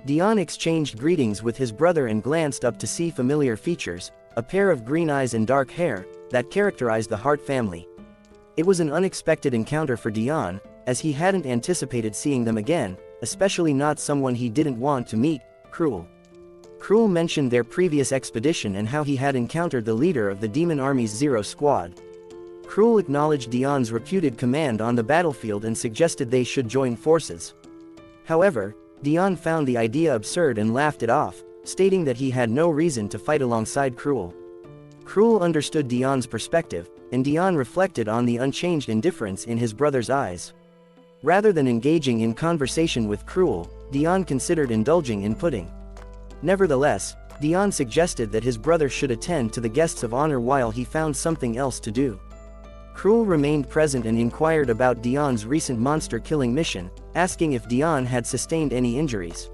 Deon exchanged greetings with his brother and glanced up to see familiar features, a pair of green eyes and dark hair, that characterized the Hart family. It was an unexpected encounter for Deon, as he hadn't anticipated seeing them again, especially not someone he didn't want to meet, Cruel. Cruel mentioned their previous expedition and how he had encountered the leader of the demon army's Zero Squad. Cruel acknowledged Deon's reputed command on the battlefield and suggested they should join forces. However, Deon found the idea absurd and laughed it off, stating that he had no reason to fight alongside Cruel. Cruel understood Deon's perspective, and Deon reflected on the unchanged indifference in his brother's eyes. Rather than engaging in conversation with Cruel, Deon considered indulging in pudding. Nevertheless, Deon suggested that his brother should attend to the guests of honor while he found something else to do. Cruel remained present and inquired about Deon's recent monster-killing mission, asking if Deon had sustained any injuries.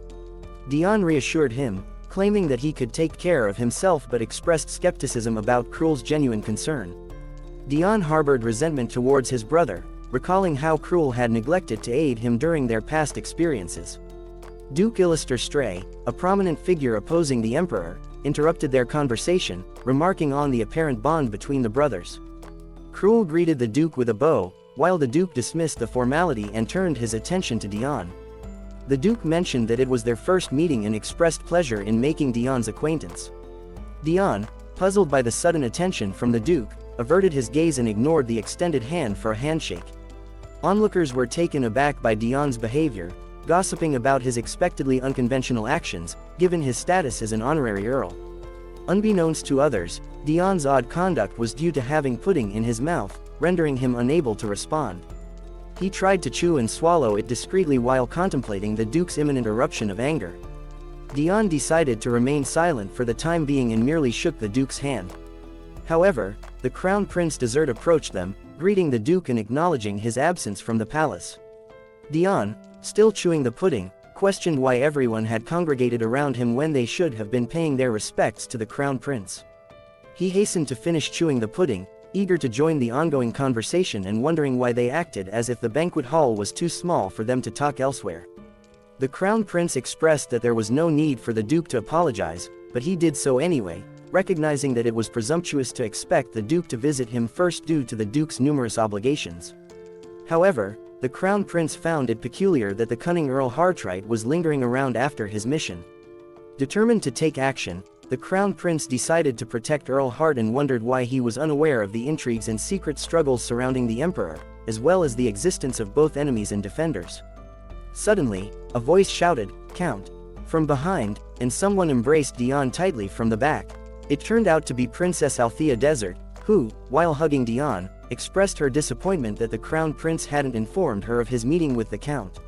Deon reassured him, claiming that he could take care of himself but expressed skepticism about Cruel's genuine concern. Deon harbored resentment towards his brother, recalling how Cruel had neglected to aid him during their past experiences. Duke Illister Stray, a prominent figure opposing the Emperor, interrupted their conversation, remarking on the apparent bond between the brothers. Cruel greeted the Duke with a bow, while the Duke dismissed the formality and turned his attention to Deon. The Duke mentioned that it was their first meeting and expressed pleasure in making Deon's acquaintance. Deon, puzzled by the sudden attention from the Duke, averted his gaze and ignored the extended hand for a handshake. Onlookers were taken aback by Deon's behavior, gossiping about his expectedly unconventional actions, given his status as an honorary earl. Unbeknownst to others, Deon's odd conduct was due to having pudding in his mouth, rendering him unable to respond. He tried to chew and swallow it discreetly while contemplating the Duke's imminent eruption of anger. Deon decided to remain silent for the time being and merely shook the Duke's hand. However, the Crown Prince Dessert approached them, greeting the Duke and acknowledging his absence from the palace. Deon, still chewing the pudding, questioned why everyone had congregated around him when they should have been paying their respects to the Crown Prince. He hastened to finish chewing the pudding, eager to join the ongoing conversation and wondering why they acted as if the banquet hall was too small for them to talk elsewhere. The Crown Prince expressed that there was no need for the Duke to apologize, but he did so anyway, recognizing that it was presumptuous to expect the Duke to visit him first due to the Duke's numerous obligations. However, the Crown Prince found it peculiar that the cunning Earl Hartright was lingering around after his mission. Determined to take action, the Crown Prince decided to protect Earl Hart and wondered why he was unaware of the intrigues and secret struggles surrounding the Emperor, as well as the existence of both enemies and defenders. Suddenly, a voice shouted, "Count!" from behind, and someone embraced Deon tightly from the back. It turned out to be Princess Althea Desert, who, while hugging Deon, expressed her disappointment that the Crown Prince hadn't informed her of his meeting with the Count.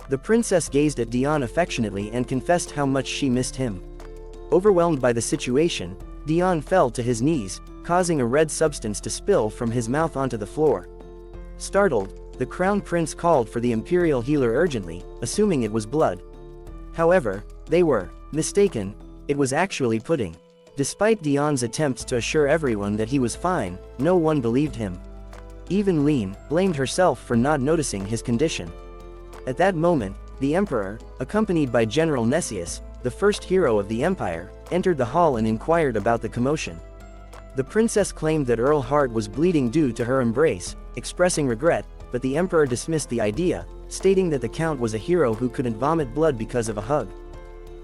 The princess gazed at Deon affectionately and confessed how much she missed him. Overwhelmed by the situation, Deon fell to his knees, causing a red substance to spill from his mouth onto the floor. Startled, the Crown Prince called for the Imperial healer urgently, assuming it was blood. However, they were mistaken. It was actually pudding. Despite Deon's attempts to assure everyone that he was fine, no one believed him. Even Lean blamed herself for not noticing his condition. At that moment, the Emperor, accompanied by General Nessius, the first hero of the Empire, entered the hall and inquired about the commotion. The princess claimed that Earl Hart was bleeding due to her embrace, expressing regret, but the Emperor dismissed the idea, stating that the Count was a hero who couldn't vomit blood because of a hug.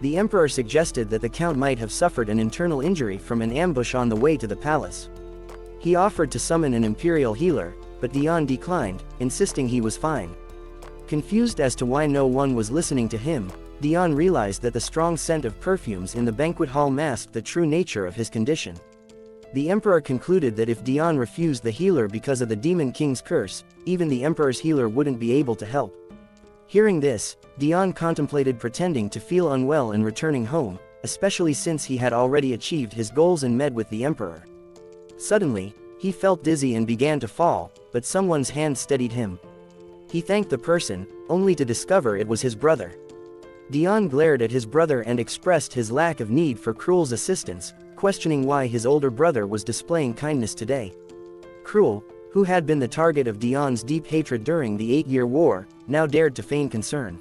The Emperor suggested that the Count might have suffered an internal injury from an ambush on the way to the palace. He offered to summon an Imperial healer, but Deon declined, insisting he was fine. Confused as to why no one was listening to him, Deon realized that the strong scent of perfumes in the banquet hall masked the true nature of his condition. The Emperor concluded that if Deon refused the healer because of the Demon King's curse, even the Emperor's healer wouldn't be able to help. Hearing this, Deon contemplated pretending to feel unwell and returning home, especially since he had already achieved his goals and met with the Emperor. Suddenly, he felt dizzy and began to fall, but someone's hand steadied him. He thanked the person, only to discover it was his brother. Deon glared at his brother and expressed his lack of need for Cruel's assistance, questioning why his older brother was displaying kindness today. Cruel, who had been the target of Deon's deep hatred during the 8-Year War, now dared to feign concern.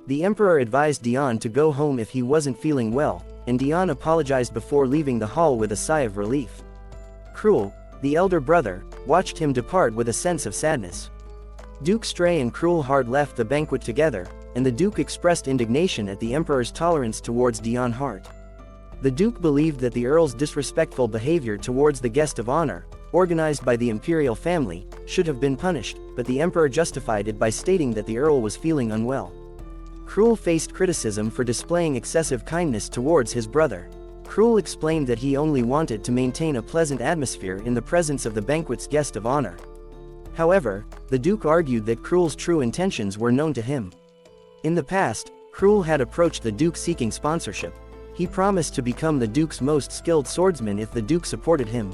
The emperor advised Deon to go home if he wasn't feeling well, and Deon apologized before leaving the hall with a sigh of relief. Cruel, the elder brother, watched him depart with a sense of sadness. Duke Stray and Cruel Heart left the banquet together, and the Duke expressed indignation at the emperor's tolerance towards Deon Hart. The Duke believed that the Earl's disrespectful behavior towards the guest of honor, organized by the imperial family, should have been punished, but the emperor justified it by stating that the Earl was feeling unwell. Cruel faced criticism for displaying excessive kindness towards his brother. Cruel explained that he only wanted to maintain a pleasant atmosphere in the presence of the banquet's guest of honor. However, the Duke argued that Cruel's true intentions were known to him. In the past, Cruel had approached the Duke seeking sponsorship. He promised to become the Duke's most skilled swordsman if the Duke supported him.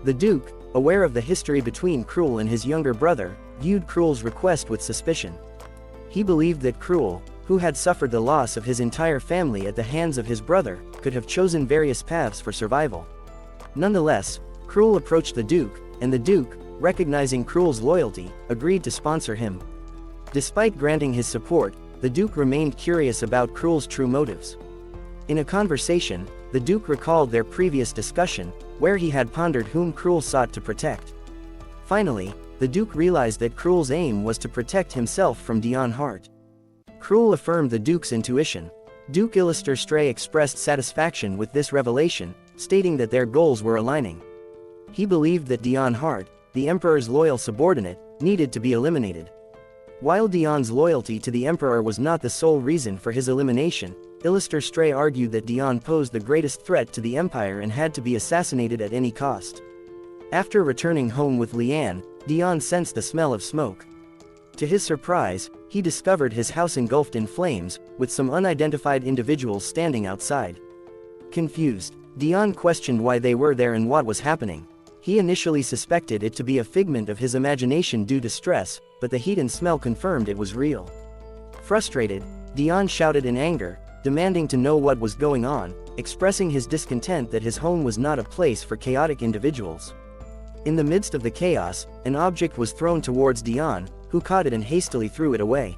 The Duke, aware of the history between Cruel and his younger brother, viewed Cruel's request with suspicion. He believed that Cruel, who had suffered the loss of his entire family at the hands of his brother, could have chosen various paths for survival. Nonetheless, Cruel approached the Duke, and the Duke, recognizing Cruel's loyalty, agreed to sponsor him. Despite granting his support, the Duke remained curious about Cruel's true motives. In a conversation, the Duke recalled their previous discussion, where he had pondered whom Cruel sought to protect. Finally, the Duke realized that Cruel's aim was to protect himself from Deon Hart. Cruel affirmed the Duke's intuition. Duke Illister Stray expressed satisfaction with this revelation, stating that their goals were aligning. He believed that Deon Hart, the Emperor's loyal subordinate, needed to be eliminated. While Deon's loyalty to the Emperor was not the sole reason for his elimination, Illister Stray argued that Deon posed the greatest threat to the Empire and had to be assassinated at any cost. After returning home with Leanne, Deon sensed the smell of smoke. To his surprise, he discovered his house engulfed in flames, with some unidentified individuals standing outside. Confused, Deon questioned why they were there and what was happening. He initially suspected it to be a figment of his imagination due to stress, but the heat and smell confirmed it was real. Frustrated, Deon shouted in anger, demanding to know what was going on, expressing his discontent that his home was not a place for chaotic individuals. In the midst of the chaos, an object was thrown towards Deon, who caught it and hastily threw it away.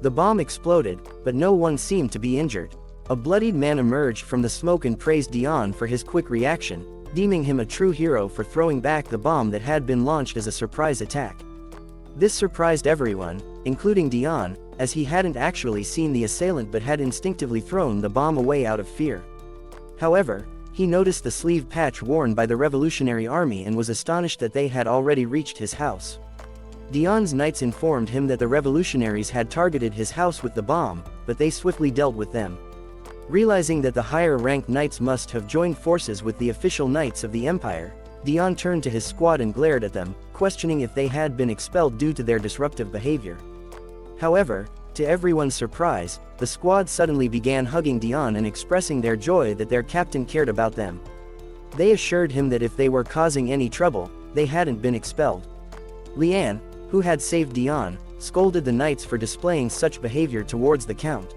The bomb exploded, but no one seemed to be injured. A bloodied man emerged from the smoke and praised Deon for his quick reaction, deeming him a true hero for throwing back the bomb that had been launched as a surprise attack. This surprised everyone, including Deon, as he hadn't actually seen the assailant but had instinctively thrown the bomb away out of fear. However, he noticed the sleeve patch worn by the Revolutionary Army and was astonished that they had already reached his house. Deon's knights informed him that the revolutionaries had targeted his house with the bomb, but they swiftly dealt with them. Realizing that the higher-ranked knights must have joined forces with the official knights of the Empire, Deon turned to his squad and glared at them, questioning if they had been expelled due to their disruptive behavior. However, to everyone's surprise, the squad suddenly began hugging Deon and expressing their joy that their captain cared about them. They assured him that if they were causing any trouble, they hadn't been expelled. Leanne, who had saved Deon, scolded the knights for displaying such behavior towards the Count.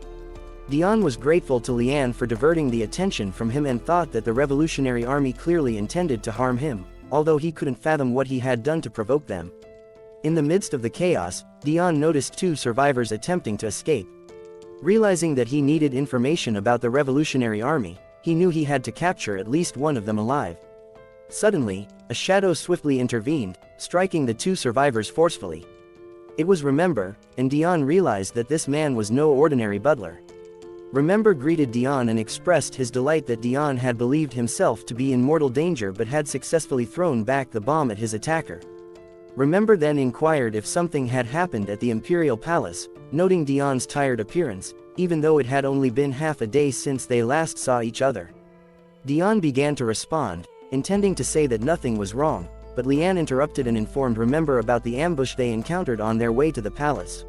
Deon was grateful to Leanne for diverting the attention from him and thought that the Revolutionary Army clearly intended to harm him, although he couldn't fathom what he had done to provoke them. In the midst of the chaos, Deon noticed two survivors attempting to escape. Realizing that he needed information about the Revolutionary Army, he knew he had to capture at least one of them alive. Suddenly, a shadow swiftly intervened, striking the two survivors forcefully. It was Remember, and Deon realized that this man was no ordinary butler. Remember greeted Deon and expressed his delight that Deon had believed himself to be in mortal danger but had successfully thrown back the bomb at his attacker. Remember then inquired if something had happened at the Imperial Palace, noting Deon's tired appearance, even though it had only been half a day since they last saw each other. Deon began to respond, intending to say that nothing was wrong, but Leanne interrupted and informed Remember about the ambush they encountered on their way to the palace.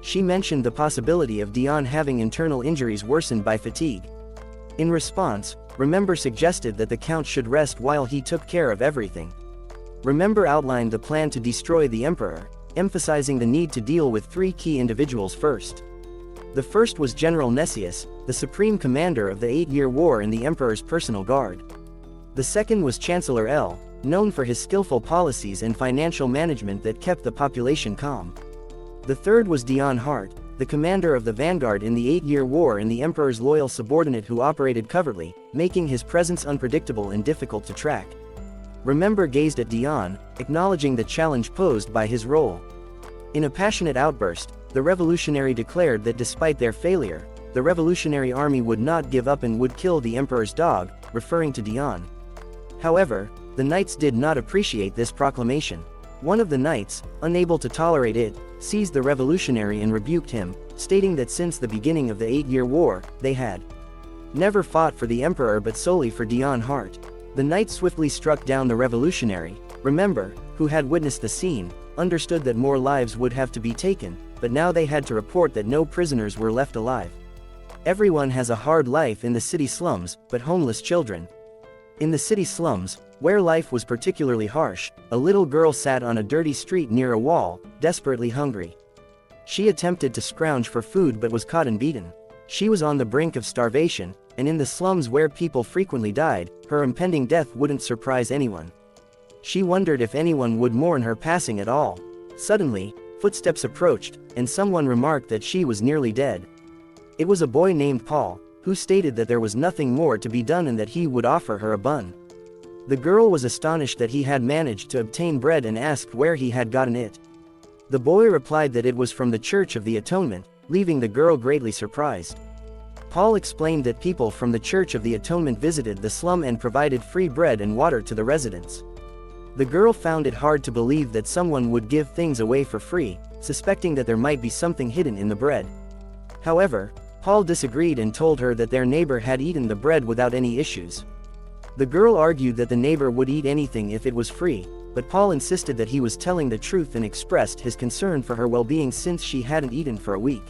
She mentioned the possibility of Deon having internal injuries worsened by fatigue. In response, Remember suggested that the Count should rest while he took care of everything. Remember outlined the plan to destroy the Emperor, emphasizing the need to deal with three key individuals first. The first was General Nessius, the supreme commander of the 8-year war in the Emperor's personal guard. The second was Chancellor L, known for his skillful policies and financial management that kept the population calm. The third was Deon Hart, the commander of the vanguard in the 8-year war and the emperor's loyal subordinate who operated covertly, making his presence unpredictable and difficult to track. Remember gazed at Deon, acknowledging the challenge posed by his role. In a passionate outburst, the revolutionary declared that despite their failure, the revolutionary army would not give up and would kill the emperor's dog, referring to Deon. However, the knights did not appreciate this proclamation. One of the knights, unable to tolerate it, seized the revolutionary and rebuked him, stating that since the beginning of the 8-year war, they had never fought for the emperor but solely for Deon Hart. The knight swiftly struck down the revolutionary. Remember, who had witnessed the scene, understood that more lives would have to be taken, but now they had to report that no prisoners were left alive. Everyone has a hard life in the city slums, but homeless children. In the city slums, where life was particularly harsh, a little girl sat on a dirty street near a wall, desperately hungry. She attempted to scrounge for food but was caught and beaten. She was on the brink of starvation, and in the slums where people frequently died, her impending death wouldn't surprise anyone. She wondered if anyone would mourn her passing at all. Suddenly, footsteps approached, and someone remarked that she was nearly dead. It was a boy named Paul, who stated that there was nothing more to be done and that he would offer her a bun. The girl was astonished that he had managed to obtain bread and asked where he had gotten it. The boy replied that it was from the Church of the Atonement, leaving the girl greatly surprised. Paul explained that people from the Church of the Atonement visited the slum and provided free bread and water to the residents. The girl found it hard to believe that someone would give things away for free, suspecting that there might be something hidden in the bread. However, Paul disagreed and told her that their neighbor had eaten the bread without any issues. The girl argued that the neighbor would eat anything if it was free, but Paul insisted that he was telling the truth and expressed his concern for her well-being since she hadn't eaten for a week.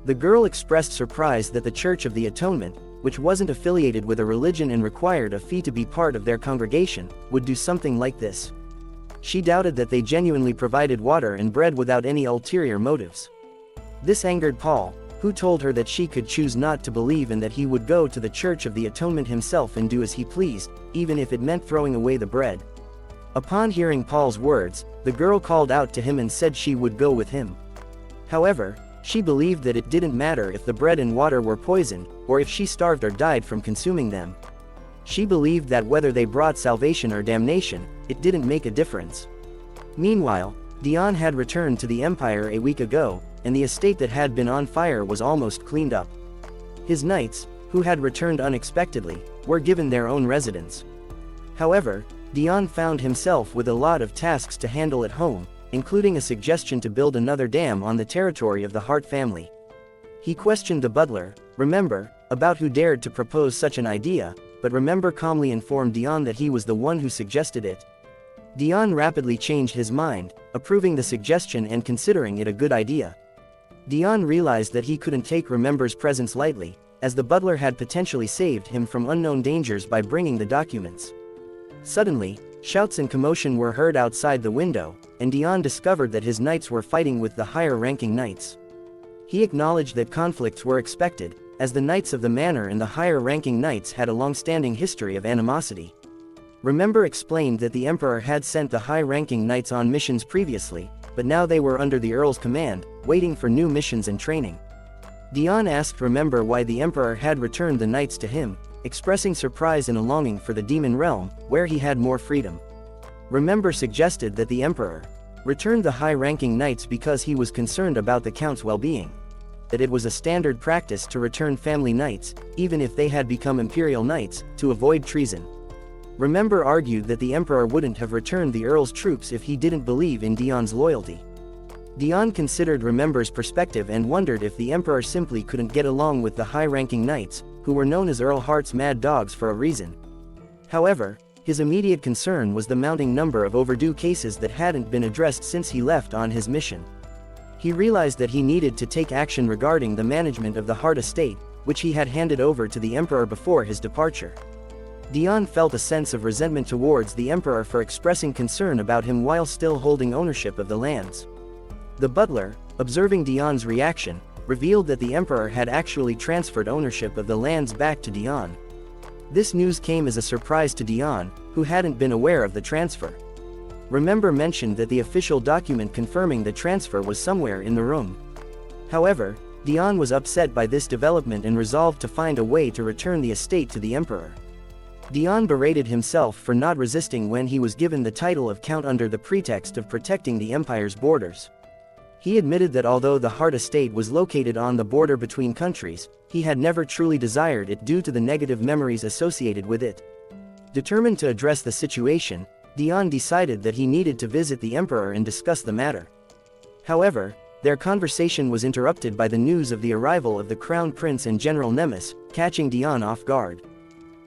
The girl expressed surprise that the Church of the Atonement, which wasn't affiliated with a religion and required a fee to be part of their congregation, would do something like this. She doubted that they genuinely provided water and bread without any ulterior motives. This angered Paul, who told her that she could choose not to believe and that he would go to the Church of the Atonement himself and do as he pleased, even if it meant throwing away the bread. Upon hearing Paul's words, the girl called out to him and said she would go with him. However, she believed that it didn't matter if the bread and water were poisoned, or if she starved or died from consuming them. She believed that whether they brought salvation or damnation, it didn't make a difference. Meanwhile, Deon had returned to the Empire a week ago, and the estate that had been on fire was almost cleaned up. His knights, who had returned unexpectedly, were given their own residence. However, Deon found himself with a lot of tasks to handle at home, including a suggestion to build another dam on the territory of the Hart family. He questioned the butler, Remember, about who dared to propose such an idea, but Remember calmly informed Deon that he was the one who suggested it. Deon rapidly changed his mind, approving the suggestion and considering it a good idea. Deon realized that he couldn't take Remember's presence lightly, as the butler had potentially saved him from unknown dangers by bringing the documents. Suddenly, shouts and commotion were heard outside the window, and Deon discovered that his knights were fighting with the higher-ranking knights. He acknowledged that conflicts were expected, as the knights of the manor and the higher-ranking knights had a long-standing history of animosity. Remember explained that the emperor had sent the high-ranking knights on missions previously, but now they were under the earl's command, waiting for new missions and training. Deon asked Remember why the emperor had returned the knights to him, expressing surprise and a longing for the demon realm, where he had more freedom. Remember suggested that the emperor returned the high-ranking knights because he was concerned about the count's well-being. That it was a standard practice to return family knights, even if they had become imperial knights, to avoid treason. Remember argued that the emperor wouldn't have returned the earl's troops if he didn't believe in Deon's loyalty. Deon considered Remember's perspective and wondered if the emperor simply couldn't get along with the high-ranking knights, who were known as Earl Hart's mad dogs for a reason. However, his immediate concern was the mounting number of overdue cases that hadn't been addressed since he left on his mission. He realized that he needed to take action regarding the management of the Hart estate, which he had handed over to the emperor before his departure. Deon felt a sense of resentment towards the emperor for expressing concern about him while still holding ownership of the lands. The butler, observing Deon's reaction, revealed that the emperor had actually transferred ownership of the lands back to Deon. This news came as a surprise to Deon, who hadn't been aware of the transfer. Remember mentioned that the official document confirming the transfer was somewhere in the room. However, Deon was upset by this development and resolved to find a way to return the estate to the emperor. Deon berated himself for not resisting when he was given the title of count under the pretext of protecting the empire's borders. He admitted that although the Hart estate was located on the border between countries, he had never truly desired it due to the negative memories associated with it. Determined to address the situation, Deon decided that he needed to visit the emperor and discuss the matter. However, their conversation was interrupted by the news of the arrival of the Crown Prince and General Nemes, catching Deon off guard.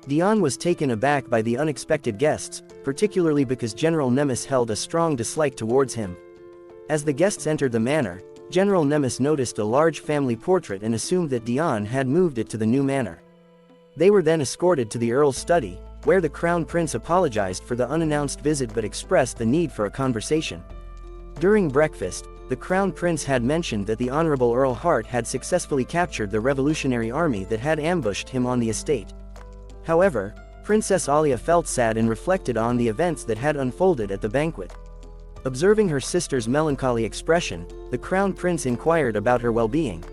Deon was taken aback by the unexpected guests, particularly because General Nemes held a strong dislike towards him. As the guests entered the manor, General Nemes noticed a large family portrait and assumed that Deon had moved it to the new manor. They were then escorted to the Earl's study, where the Crown Prince apologized for the unannounced visit but expressed the need for a conversation. During breakfast, the Crown Prince had mentioned that the Honorable Earl Hart had successfully captured the revolutionary army that had ambushed him on the estate. However, Princess Alia felt sad and reflected on the events that had unfolded at the banquet. Observing her sister's melancholy expression, the Crown Prince inquired about her well-being.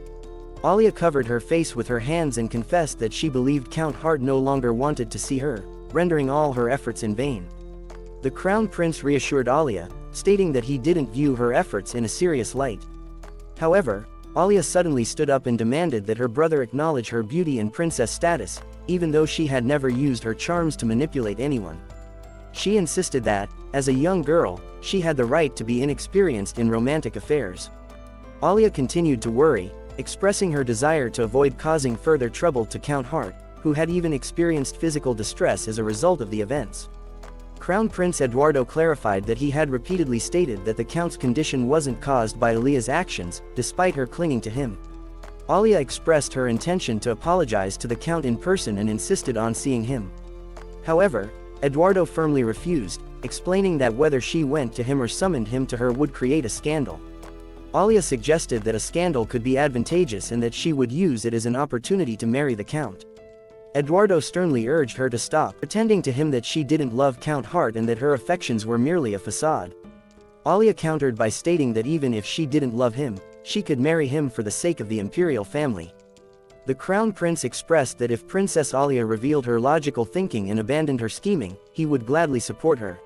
Alia covered her face with her hands and confessed that she believed Count Hart no longer wanted to see her, rendering all her efforts in vain. The Crown Prince reassured Alia, stating that he didn't view her efforts in a serious light. However, Alia suddenly stood up and demanded that her brother acknowledge her beauty and princess status, even though she had never used her charms to manipulate anyone. She insisted that, as a young girl, she had the right to be inexperienced in romantic affairs. Alia continued to worry, expressing her desire to avoid causing further trouble to Count Hart, who had even experienced physical distress as a result of the events. Crown Prince Eduardo clarified that he had repeatedly stated that the Count's condition wasn't caused by Alia's actions, despite her clinging to him. Alia expressed her intention to apologize to the Count in person and insisted on seeing him. However, Eduardo firmly refused, explaining that whether she went to him or summoned him to her would create a scandal. Alia suggested that a scandal could be advantageous and that she would use it as an opportunity to marry the Count. Eduardo sternly urged her to stop, pretending to him that she didn't love Count Hart and that her affections were merely a facade. Alia countered by stating that even if she didn't love him, she could marry him for the sake of the imperial family. The Crown Prince expressed that if Princess Alia revealed her logical thinking and abandoned her scheming, he would gladly support her.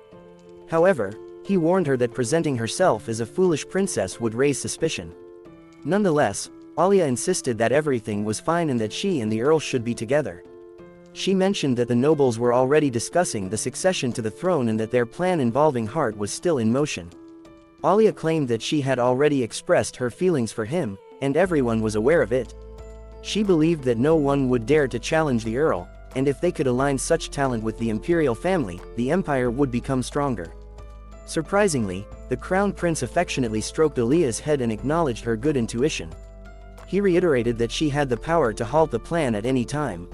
However, he warned her that presenting herself as a foolish princess would raise suspicion. Nonetheless, Alia insisted that everything was fine and that she and the Earl should be together. She mentioned that the nobles were already discussing the succession to the throne and that their plan involving Hart was still in motion. Alia claimed that she had already expressed her feelings for him, and everyone was aware of it. She believed that no one would dare to challenge the Earl, and if they could align such talent with the imperial family, the empire would become stronger. Surprisingly, the Crown Prince affectionately stroked Alia's head and acknowledged her good intuition. He reiterated that she had the power to halt the plan at any time.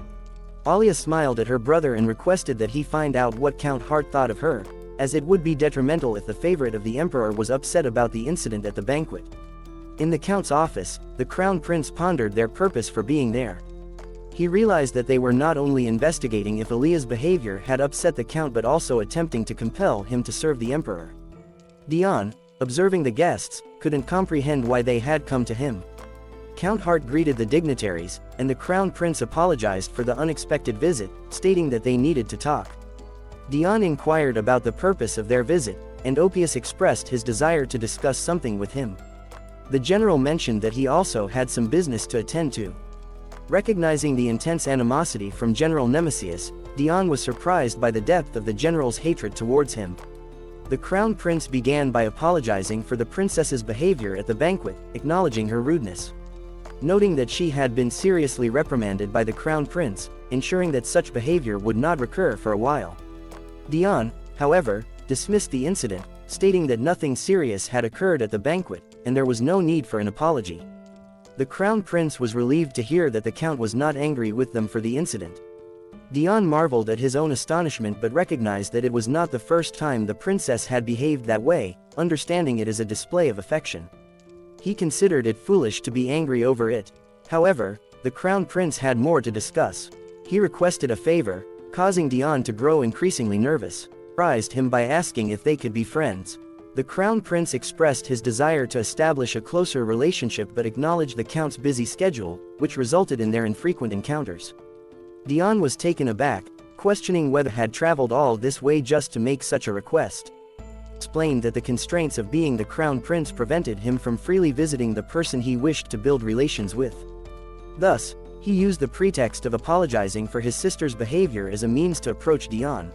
Alia smiled at her brother and requested that he find out what Count Hart thought of her, as it would be detrimental if the favorite of the emperor was upset about the incident at the banquet. In the Count's office, the Crown Prince pondered their purpose for being there. He realized that they were not only investigating if Alia's behavior had upset the Count but also attempting to compel him to serve the emperor. Deon, observing the guests, couldn't comprehend why they had come to him. Count Hart greeted the dignitaries, and the Crown Prince apologized for the unexpected visit, stating that they needed to talk. Deon inquired about the purpose of their visit, and Oppius expressed his desire to discuss something with him. The general mentioned that he also had some business to attend to. Recognizing the intense animosity from General Nemesius, Deon was surprised by the depth of the general's hatred towards him. The Crown Prince began by apologizing for the princess's behavior at the banquet, acknowledging her rudeness. Noting that she had been seriously reprimanded by the Crown Prince, ensuring that such behavior would not recur for a while. Deon, however, dismissed the incident, stating that nothing serious had occurred at the banquet, and there was no need for an apology. The Crown Prince was relieved to hear that the Count was not angry with them for the incident. Deon marveled at his own astonishment but recognized that it was not the first time the princess had behaved that way, understanding it as a display of affection. He considered it foolish to be angry over it. However, the Crown Prince had more to discuss. He requested a favor, causing Deon to grow increasingly nervous. Surprised him by asking if they could be friends. The Crown Prince expressed his desire to establish a closer relationship but acknowledged the Count's busy schedule, which resulted in their infrequent encounters. Deon was taken aback, questioning whether he had traveled all this way just to make such a request. Explained that the constraints of being the Crown Prince prevented him from freely visiting the person he wished to build relations with. Thus, he used the pretext of apologizing for his sister's behavior as a means to approach Deon.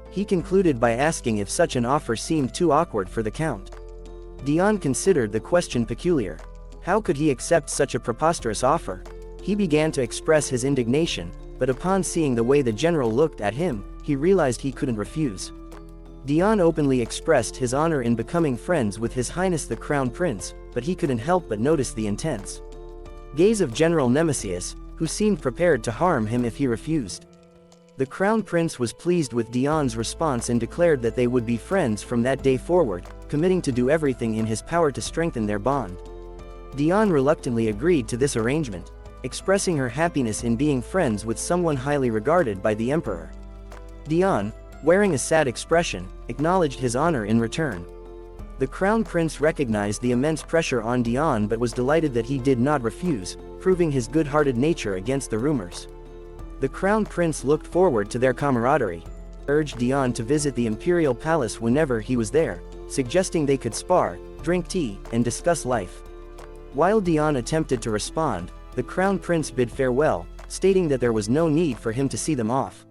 He concluded by asking if such an offer seemed too awkward for the Count. Deon considered the question peculiar. How could he accept such a preposterous offer? He began to express his indignation, but upon seeing the way the general looked at him, he realized he couldn't refuse. Deon openly expressed his honor in becoming friends with His Highness the Crown Prince, but he couldn't help but notice the intense gaze of General Nemesis, who seemed prepared to harm him if he refused. The Crown Prince was pleased with Deon's response and declared that they would be friends from that day forward, committing to do everything in his power to strengthen their bond. Deon reluctantly agreed to this arrangement, expressing her happiness in being friends with someone highly regarded by the Emperor. Deon, wearing a sad expression, acknowledged his honor in return. The Crown Prince recognized the immense pressure on Deon but was delighted that he did not refuse, proving his good-hearted nature against the rumors. The Crown Prince looked forward to their camaraderie, urged Deon to visit the Imperial Palace whenever he was there, suggesting they could spar, drink tea, and discuss life. While Deon attempted to respond, the Crown Prince bid farewell, stating that there was no need for him to see them off.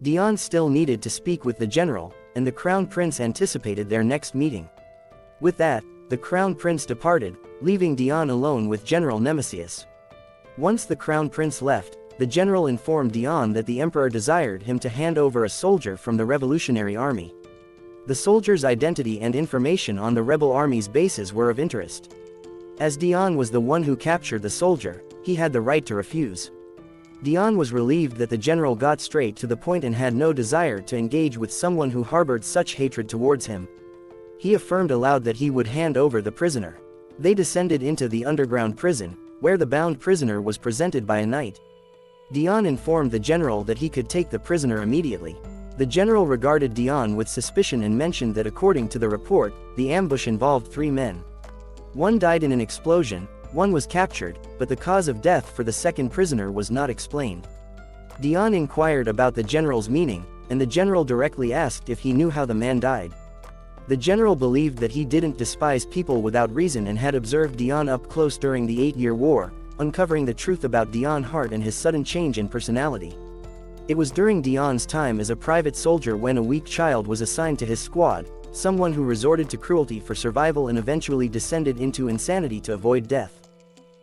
Deon still needed to speak with the general, and the Crown Prince anticipated their next meeting. With that, the Crown Prince departed, leaving Deon alone with General Nemesis. Once the Crown Prince left, the general informed Deon that the Emperor desired him to hand over a soldier from the Revolutionary Army. The soldier's identity and information on the rebel army's bases were of interest. As Deon was the one who captured the soldier, he had the right to refuse. Deon was relieved that the general got straight to the point and had no desire to engage with someone who harbored such hatred towards him. He affirmed aloud that he would hand over the prisoner. They descended into the underground prison, where the bound prisoner was presented by a knight. Deon informed the general that he could take the prisoner immediately. The general regarded Deon with suspicion and mentioned that according to the report, the ambush involved 3 men. One died in an explosion, one was captured, but the cause of death for the second prisoner was not explained. Deon inquired about the general's meaning, and the general directly asked if he knew how the man died. The general believed that he didn't despise people without reason and had observed Deon up close during the 8-Year War, uncovering the truth about Deon Hart and his sudden change in personality. It was during Deon's time as a private soldier when a weak child was assigned to his squad, someone who resorted to cruelty for survival and eventually descended into insanity to avoid death.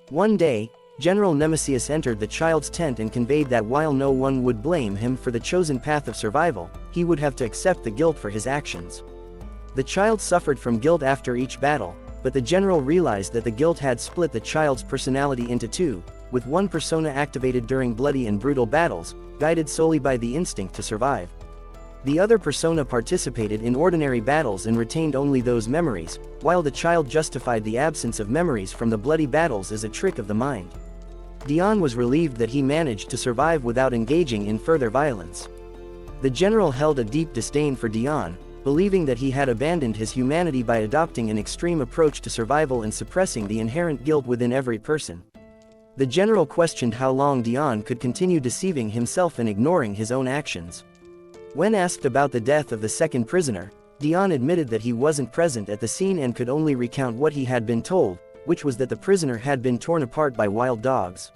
One day, General Nemesis entered the child's tent and conveyed that while no one would blame him for the chosen path of survival, he would have to accept the guilt for his actions. The child suffered from guilt after each battle, but the general realized that the guilt had split the child's personality into 2, with one persona activated during bloody and brutal battles, guided solely by the instinct to survive. The other persona participated in ordinary battles and retained only those memories, while the child justified the absence of memories from the bloody battles as a trick of the mind. Deon was relieved that he managed to survive without engaging in further violence. The general held a deep disdain for Deon, believing that he had abandoned his humanity by adopting an extreme approach to survival and suppressing the inherent guilt within every person. The general questioned how long Deon could continue deceiving himself and ignoring his own actions. When asked about the death of the second prisoner, Deon admitted that he wasn't present at the scene and could only recount what he had been told, which was that the prisoner had been torn apart by wild dogs.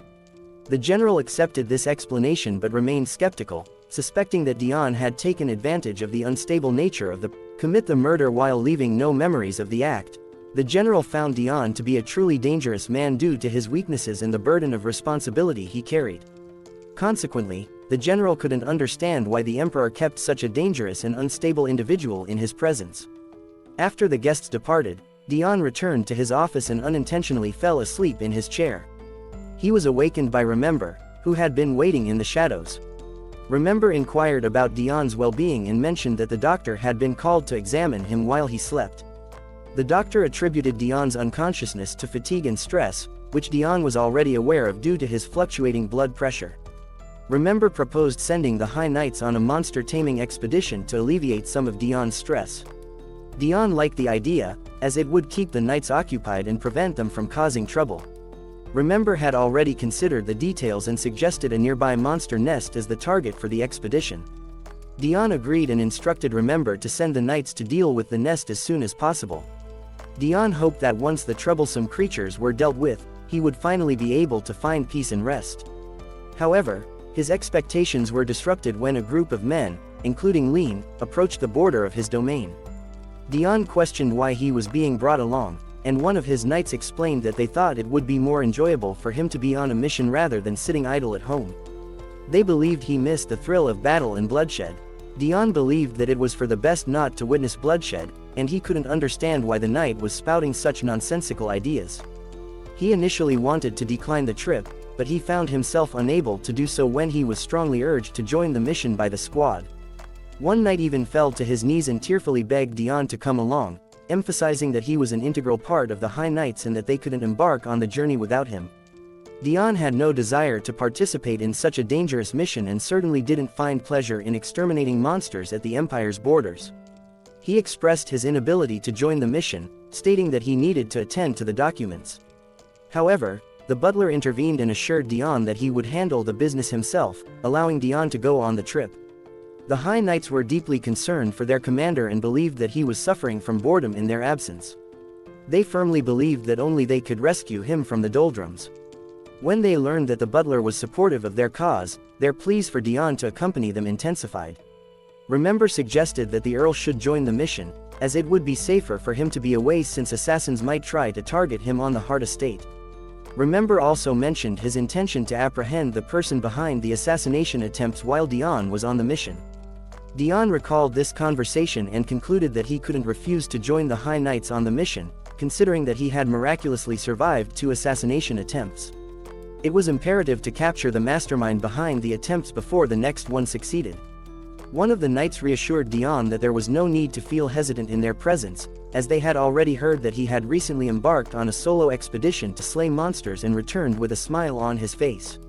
The general accepted this explanation but remained skeptical, suspecting that Deon had taken advantage of the unstable nature of the commit the murder while leaving no memories of the act. The general found Deon to be a truly dangerous man due to his weaknesses and the burden of responsibility he carried. Consequently, the general couldn't understand why the emperor kept such a dangerous and unstable individual in his presence. After the guests departed, Deon returned to his office and unintentionally fell asleep in his chair. He was awakened by Remember, who had been waiting in the shadows. Remember inquired about Deon's well-being and mentioned that the doctor had been called to examine him while he slept. The doctor attributed Deon's unconsciousness to fatigue and stress, which Deon was already aware of due to his fluctuating blood pressure. Remember proposed sending the High Knights on a monster-taming expedition to alleviate some of Deon's stress. Deon liked the idea, as it would keep the knights occupied and prevent them from causing trouble. Remember had already considered the details and suggested a nearby monster nest as the target for the expedition. Deon agreed and instructed Remember to send the knights to deal with the nest as soon as possible. Deon hoped that once the troublesome creatures were dealt with, he would finally be able to find peace and rest. However, his expectations were disrupted when a group of men, including Lean, approached the border of his domain. Deon questioned why he was being brought along, and one of his knights explained that they thought it would be more enjoyable for him to be on a mission rather than sitting idle at home. They believed he missed the thrill of battle and bloodshed. Deon believed that it was for the best not to witness bloodshed, and he couldn't understand why the knight was spouting such nonsensical ideas. He initially wanted to decline the trip, but he found himself unable to do so when he was strongly urged to join the mission by the squad. One knight even fell to his knees and tearfully begged Deon to come along, emphasizing that he was an integral part of the High Knights and that they couldn't embark on the journey without him. Deon had no desire to participate in such a dangerous mission and certainly didn't find pleasure in exterminating monsters at the Empire's borders. He expressed his inability to join the mission, stating that he needed to attend to the documents. However, the butler intervened and assured Deon that he would handle the business himself, allowing Deon to go on the trip. The High Knights were deeply concerned for their commander and believed that he was suffering from boredom in their absence. They firmly believed that only they could rescue him from the doldrums. When they learned that the butler was supportive of their cause, their pleas for Deon to accompany them intensified. Remember suggested that the Earl should join the mission, as it would be safer for him to be away since assassins might try to target him on the Hart estate. Remember also mentioned his intention to apprehend the person behind the assassination attempts while Deon was on the mission. Deon recalled this conversation and concluded that he couldn't refuse to join the High Knights on the mission, considering that he had miraculously survived 2 assassination attempts. It was imperative to capture the mastermind behind the attempts before the next one succeeded. One of the knights reassured Deon that there was no need to feel hesitant in their presence, as they had already heard that he had recently embarked on a solo expedition to slay monsters and returned with a smile on his face.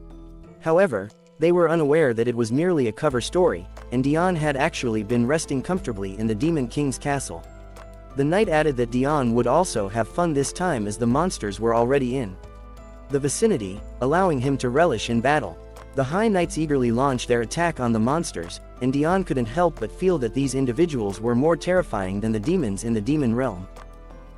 However, they were unaware that it was merely a cover story, and Deon had actually been resting comfortably in the Demon King's castle. The knight added that Deon would also have fun this time as the monsters were already in the vicinity, allowing him to relish in battle. The High Knights eagerly launched their attack on the monsters, and Deon couldn't help but feel that these individuals were more terrifying than the demons in the demon realm.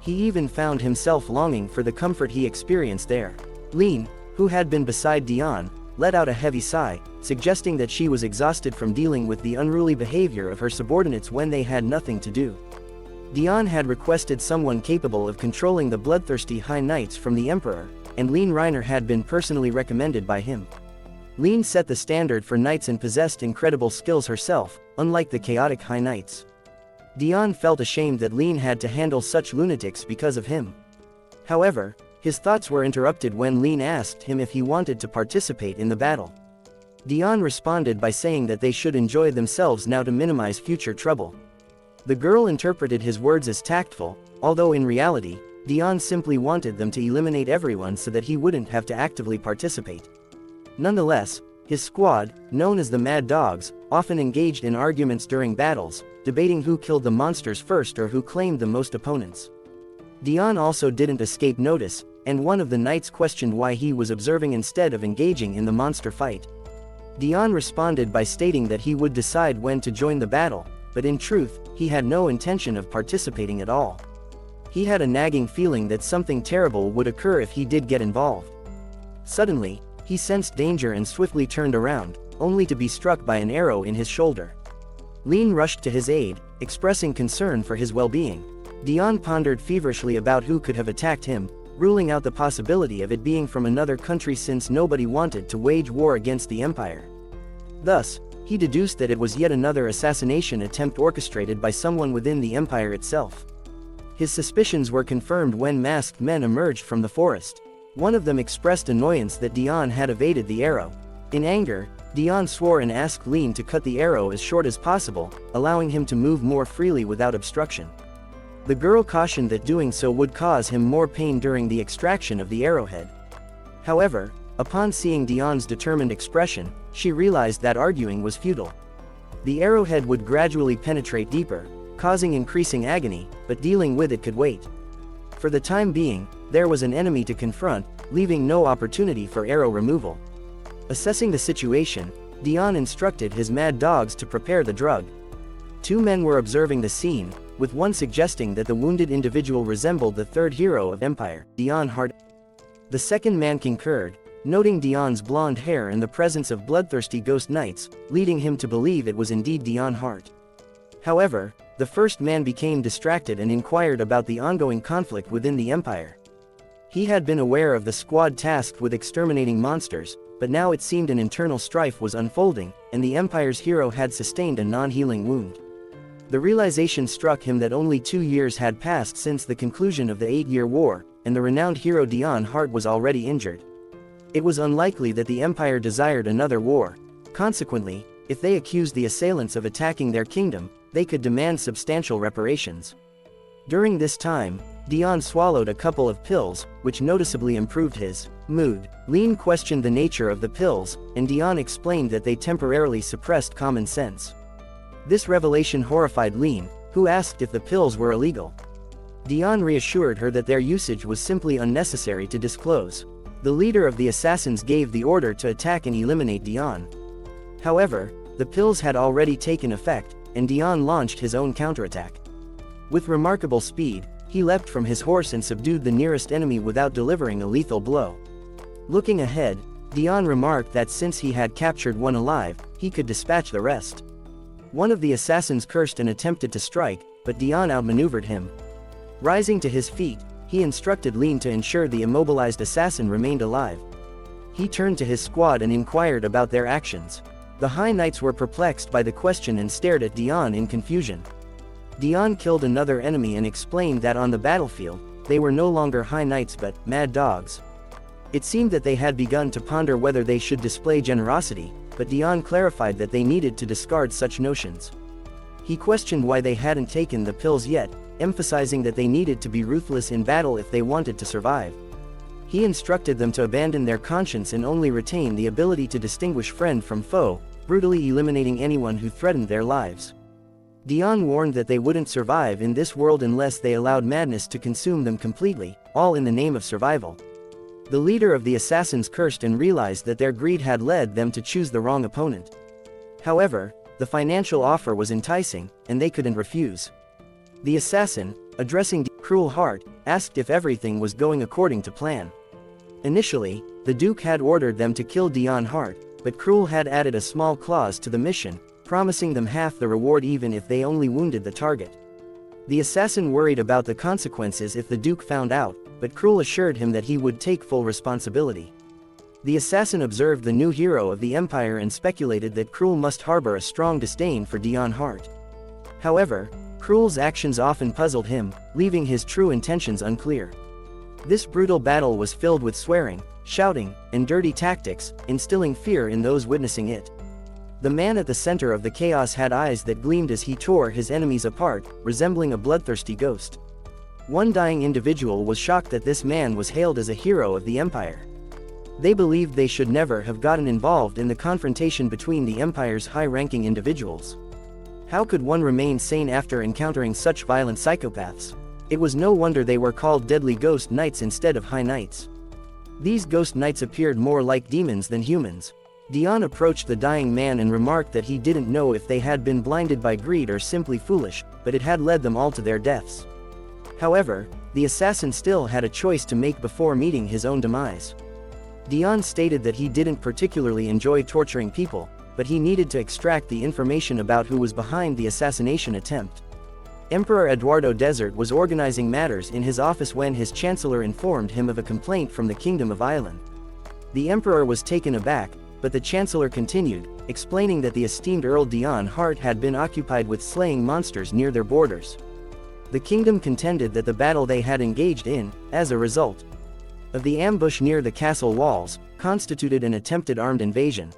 He even found himself longing for the comfort he experienced there. Lean, who had been beside Deon, let out a heavy sigh, suggesting that she was exhausted from dealing with the unruly behavior of her subordinates when they had nothing to do. Deon had requested someone capable of controlling the bloodthirsty High Knights from the Emperor, and Lean Reiner had been personally recommended by him. Lean set the standard for knights and possessed incredible skills herself, unlike the chaotic High Knights. Deon felt ashamed that Lean had to handle such lunatics because of him. However, his thoughts were interrupted when Lean asked him if he wanted to participate in the battle. Deon responded by saying that they should enjoy themselves now to minimize future trouble. The girl interpreted his words as tactful, although in reality, Deon simply wanted them to eliminate everyone so that he wouldn't have to actively participate. Nonetheless, his squad, known as the Mad Dogs, often engaged in arguments during battles, debating who killed the monsters first or who claimed the most opponents. Deon also didn't escape notice, and one of the knights questioned why he was observing instead of engaging in the monster fight. Deon responded by stating that he would decide when to join the battle, but in truth, he had no intention of participating at all. He had a nagging feeling that something terrible would occur if he did get involved. Suddenly, he sensed danger and swiftly turned around, only to be struck by an arrow in his shoulder. Lean rushed to his aid, expressing concern for his well-being. Deon pondered feverishly about who could have attacked him, ruling out the possibility of it being from another country since nobody wanted to wage war against the Empire. Thus, he deduced that it was yet another assassination attempt orchestrated by someone within the Empire itself. His suspicions were confirmed when masked men emerged from the forest. One of them expressed annoyance that Deon had evaded the arrow. In anger, Deon swore and asked Lean to cut the arrow as short as possible, allowing him to move more freely without obstruction. The girl cautioned that doing so would cause him more pain during the extraction of the arrowhead. However, upon seeing Deon's determined expression, she realized that arguing was futile. The arrowhead would gradually penetrate deeper, causing increasing agony, but dealing with it could wait. For the time being, there was an enemy to confront, leaving no opportunity for arrow removal. Assessing the situation, Deon instructed his mad dogs to prepare the drug. Two men were observing the scene, with one suggesting that the wounded individual resembled the third hero of Empire, Deon Hart. The second man concurred, noting Deon's blonde hair and the presence of bloodthirsty ghost knights, leading him to believe it was indeed Deon Hart. However, the first man became distracted and inquired about the ongoing conflict within the Empire. He had been aware of the squad tasked with exterminating monsters, but now it seemed an internal strife was unfolding, and the Empire's hero had sustained a non-healing wound. The realization struck him that only 2 years had passed since the conclusion of the 8-year war, and the renowned hero Deon Hart was already injured. It was unlikely that the Empire desired another war. Consequently, if they accused the assailants of attacking their kingdom, they could demand substantial reparations. During this time, Deon swallowed a couple of pills, which noticeably improved his mood. Lean questioned the nature of the pills, and Deon explained that they temporarily suppressed common sense. This revelation horrified Lean, who asked if the pills were illegal. Deon reassured her that their usage was simply unnecessary to disclose. The leader of the assassins gave the order to attack and eliminate Deon. However, the pills had already taken effect, and Deon launched his own counterattack. With remarkable speed, he leapt from his horse and subdued the nearest enemy without delivering a lethal blow. Looking ahead, Deon remarked that since he had captured one alive, he could dispatch the rest. One of the assassins cursed and attempted to strike, but Deon outmaneuvered him. Rising to his feet, he instructed Lean to ensure the immobilized assassin remained alive. He turned to his squad and inquired about their actions. The High Knights were perplexed by the question and stared at Deon in confusion. Deon killed another enemy and explained that on the battlefield, they were no longer High Knights but mad dogs. It seemed that they had begun to ponder whether they should display generosity, but Deon clarified that they needed to discard such notions. He questioned why they hadn't taken the pills yet, emphasizing that they needed to be ruthless in battle if they wanted to survive. He instructed them to abandon their conscience and only retain the ability to distinguish friend from foe, brutally eliminating anyone who threatened their lives. Deon warned that they wouldn't survive in this world unless they allowed madness to consume them completely, all in the name of survival. The leader of the assassins cursed and realized that their greed had led them to choose the wrong opponent. However, the financial offer was enticing, and they couldn't refuse. The assassin, addressing Cruel Heart, asked if everything was going according to plan. Initially, the Duke had ordered them to kill Deon Hart, but Cruel had added a small clause to the mission, promising them half the reward even if they only wounded the target. The assassin worried about the consequences if the Duke found out, but Cruel assured him that he would take full responsibility. The assassin observed the new hero of the Empire and speculated that Cruel must harbor a strong disdain for Deon Hart. However, Cruel's actions often puzzled him, leaving his true intentions unclear. This brutal battle was filled with swearing, shouting, and dirty tactics, instilling fear in those witnessing it. The man at the center of the chaos had eyes that gleamed as he tore his enemies apart, resembling a bloodthirsty ghost. One dying individual was shocked that this man was hailed as a hero of the Empire. They believed they should never have gotten involved in the confrontation between the Empire's high-ranking individuals. How could one remain sane after encountering such violent psychopaths? It was no wonder they were called Deadly Ghost Knights instead of High Knights. These Ghost Knights appeared more like demons than humans. Deon approached the dying man and remarked that he didn't know if they had been blinded by greed or simply foolish, but it had led them all to their deaths. However, the assassin still had a choice to make before meeting his own demise. Deon stated that he didn't particularly enjoy torturing people, but he needed to extract the information about who was behind the assassination attempt. Emperor Eduardo Desert was organizing matters in his office when his chancellor informed him of a complaint from the Kingdom of Island. The emperor was taken aback, but the chancellor continued, explaining that the esteemed Earl Deon Hart had been occupied with slaying monsters near their borders. The kingdom contended that the battle they had engaged in, as a result of the ambush near the castle walls, constituted an attempted armed invasion.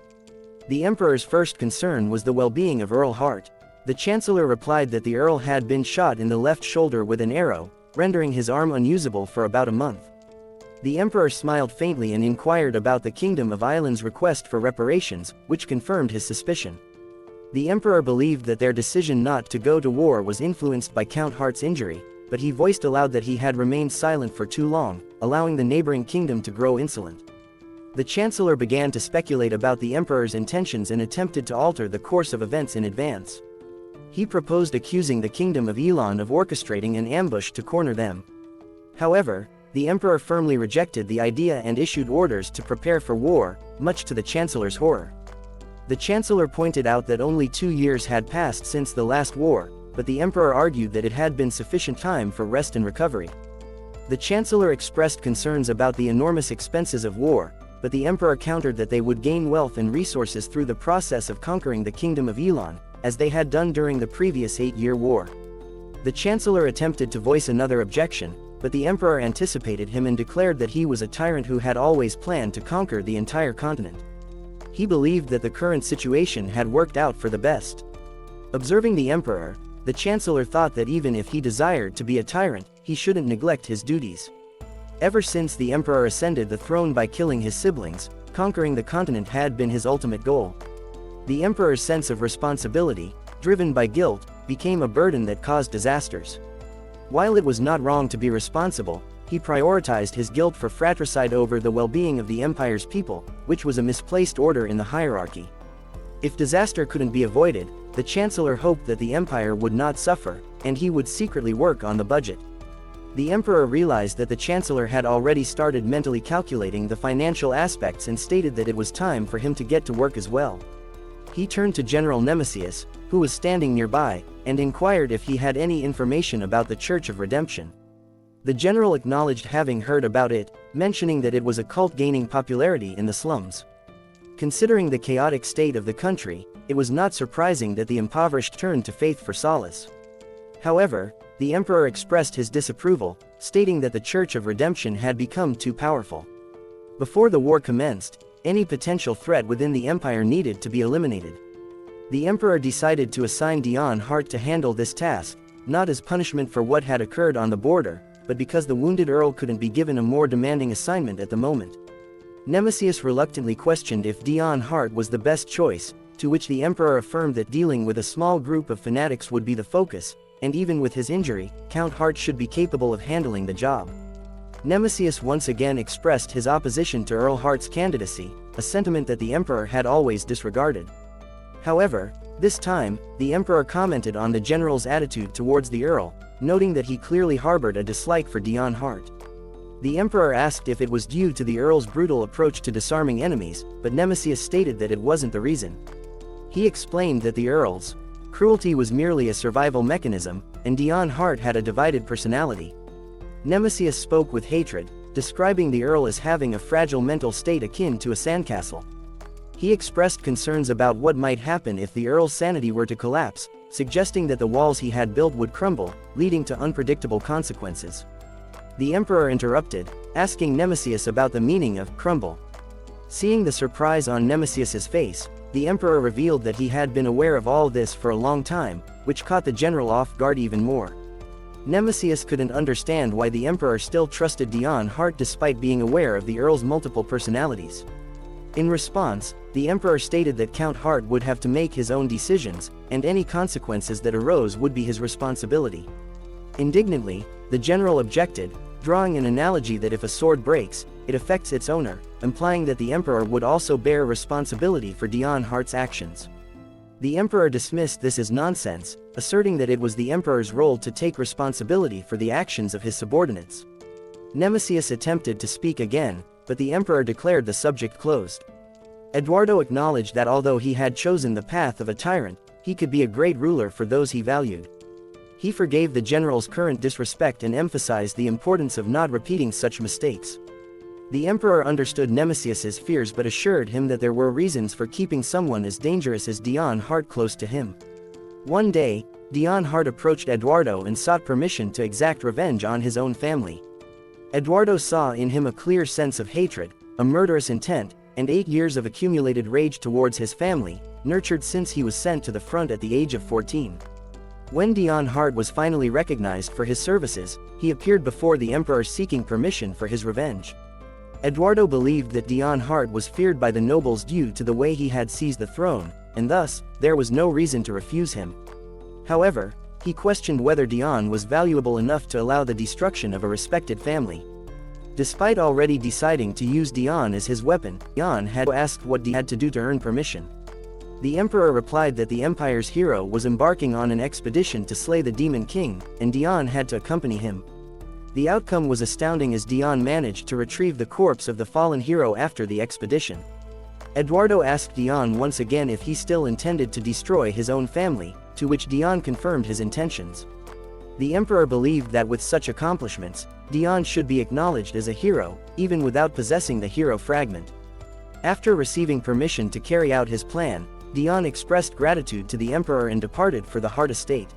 The emperor's first concern was the well-being of Earl Hart. The chancellor replied that the earl had been shot in the left shoulder with an arrow, rendering his arm unusable for about a month. The emperor smiled faintly and inquired about the Kingdom of Island's request for reparations, which confirmed his suspicion. The emperor believed that their decision not to go to war was influenced by Count Hart's injury, but he voiced aloud that he had remained silent for too long, allowing the neighboring kingdom to grow insolent. The chancellor began to speculate about the emperor's intentions and attempted to alter the course of events in advance. He proposed accusing the kingdom of Elan of orchestrating an ambush to corner them. However, the emperor firmly rejected the idea and issued orders to prepare for war, much to the chancellor's horror. The chancellor pointed out that only 2 years had passed since the last war, but the emperor argued that it had been sufficient time for rest and recovery. The chancellor expressed concerns about the enormous expenses of war, but the emperor countered that they would gain wealth and resources through the process of conquering the kingdom of Elan, as they had done during the previous 8-year war. The chancellor attempted to voice another objection, but the emperor anticipated him and declared that he was a tyrant who had always planned to conquer the entire continent. He believed that the current situation had worked out for the best. Observing the emperor, the chancellor thought that even if he desired to be a tyrant, he shouldn't neglect his duties. Ever since the emperor ascended the throne by killing his siblings, conquering the continent had been his ultimate goal. The emperor's sense of responsibility, driven by guilt, became a burden that caused disasters. While it was not wrong to be responsible, he prioritized his guilt for fratricide over the well-being of the empire's people, which was a misplaced order in the hierarchy. If disaster couldn't be avoided, the chancellor hoped that the empire would not suffer, and he would secretly work on the budget. The emperor realized that the chancellor had already started mentally calculating the financial aspects and stated that it was time for him to get to work as well. He turned to General Nemesius, who was standing nearby, and inquired if he had any information about the Church of Redemption. The general acknowledged having heard about it, mentioning that it was a cult gaining popularity in the slums. Considering the chaotic state of the country, it was not surprising that the impoverished turned to faith for solace. However, the emperor expressed his disapproval, stating that the Church of Redemption had become too powerful. Before the war commenced, any potential threat within the empire needed to be eliminated. The emperor decided to assign Deon Hart to handle this task, not as punishment for what had occurred on the border, but because the wounded earl couldn't be given a more demanding assignment at the moment. Nemesius reluctantly questioned if Deon Hart was the best choice, to which the emperor affirmed that dealing with a small group of fanatics would be the focus, and even with his injury, Count Hart should be capable of handling the job. Nemesius once again expressed his opposition to Earl Hart's candidacy, a sentiment that the emperor had always disregarded. However, this time, the emperor commented on the general's attitude towards the earl, noting that he clearly harbored a dislike for Deon Hart. The emperor asked if it was due to the earl's brutal approach to disarming enemies, but Nemesius stated that it wasn't the reason. He explained that the earl's cruelty was merely a survival mechanism, and Deon Hart had a divided personality. Nemesius spoke with hatred, describing the earl as having a fragile mental state akin to a sandcastle. He expressed concerns about what might happen if the earl's sanity were to collapse, suggesting that the walls he had built would crumble, leading to unpredictable consequences. The emperor interrupted, asking Nemesius about the meaning of crumble. Seeing the surprise on Nemesius's face, the emperor revealed that he had been aware of all this for a long time, which caught the general off guard even more. Nemesius couldn't understand why the emperor still trusted Deon Hart despite being aware of the earl's multiple personalities. In response, the emperor stated that Count Hart would have to make his own decisions, and any consequences that arose would be his responsibility. Indignantly, the general objected, drawing an analogy that if a sword breaks, it affects its owner, implying that the emperor would also bear responsibility for Deon Hart's actions. The emperor dismissed this as nonsense, asserting that it was the emperor's role to take responsibility for the actions of his subordinates. Nemesius attempted to speak again, but the emperor declared the subject closed. Eduardo acknowledged that although he had chosen the path of a tyrant, he could be a great ruler for those he valued. He forgave the general's current disrespect and emphasized the importance of not repeating such mistakes. The emperor understood Nemesius's fears but assured him that there were reasons for keeping someone as dangerous as Deon Hart close to him. One day, Deon Hart approached Eduardo and sought permission to exact revenge on his own family. Eduardo saw in him a clear sense of hatred, a murderous intent, and 8 years of accumulated rage towards his family, nurtured since he was sent to the front at the age of 14. When Deon Hart was finally recognized for his services, he appeared before the emperor seeking permission for his revenge. Eduardo believed that Deon Hart was feared by the nobles due to the way he had seized the throne, and thus, there was no reason to refuse him. However, he questioned whether Deon was valuable enough to allow the destruction of a respected family. Despite already deciding to use Deon as his weapon, Deon had asked what he had to do to earn permission. The emperor replied that the empire's hero was embarking on an expedition to slay the demon king, and Deon had to accompany him. The outcome was astounding as Deon managed to retrieve the corpse of the fallen hero after the expedition. Eduardo asked Deon once again if he still intended to destroy his own family, to which Deon confirmed his intentions. The emperor believed that with such accomplishments, Deon should be acknowledged as a hero, even without possessing the hero fragment. After receiving permission to carry out his plan, Deon expressed gratitude to the emperor and departed for the Hart estate.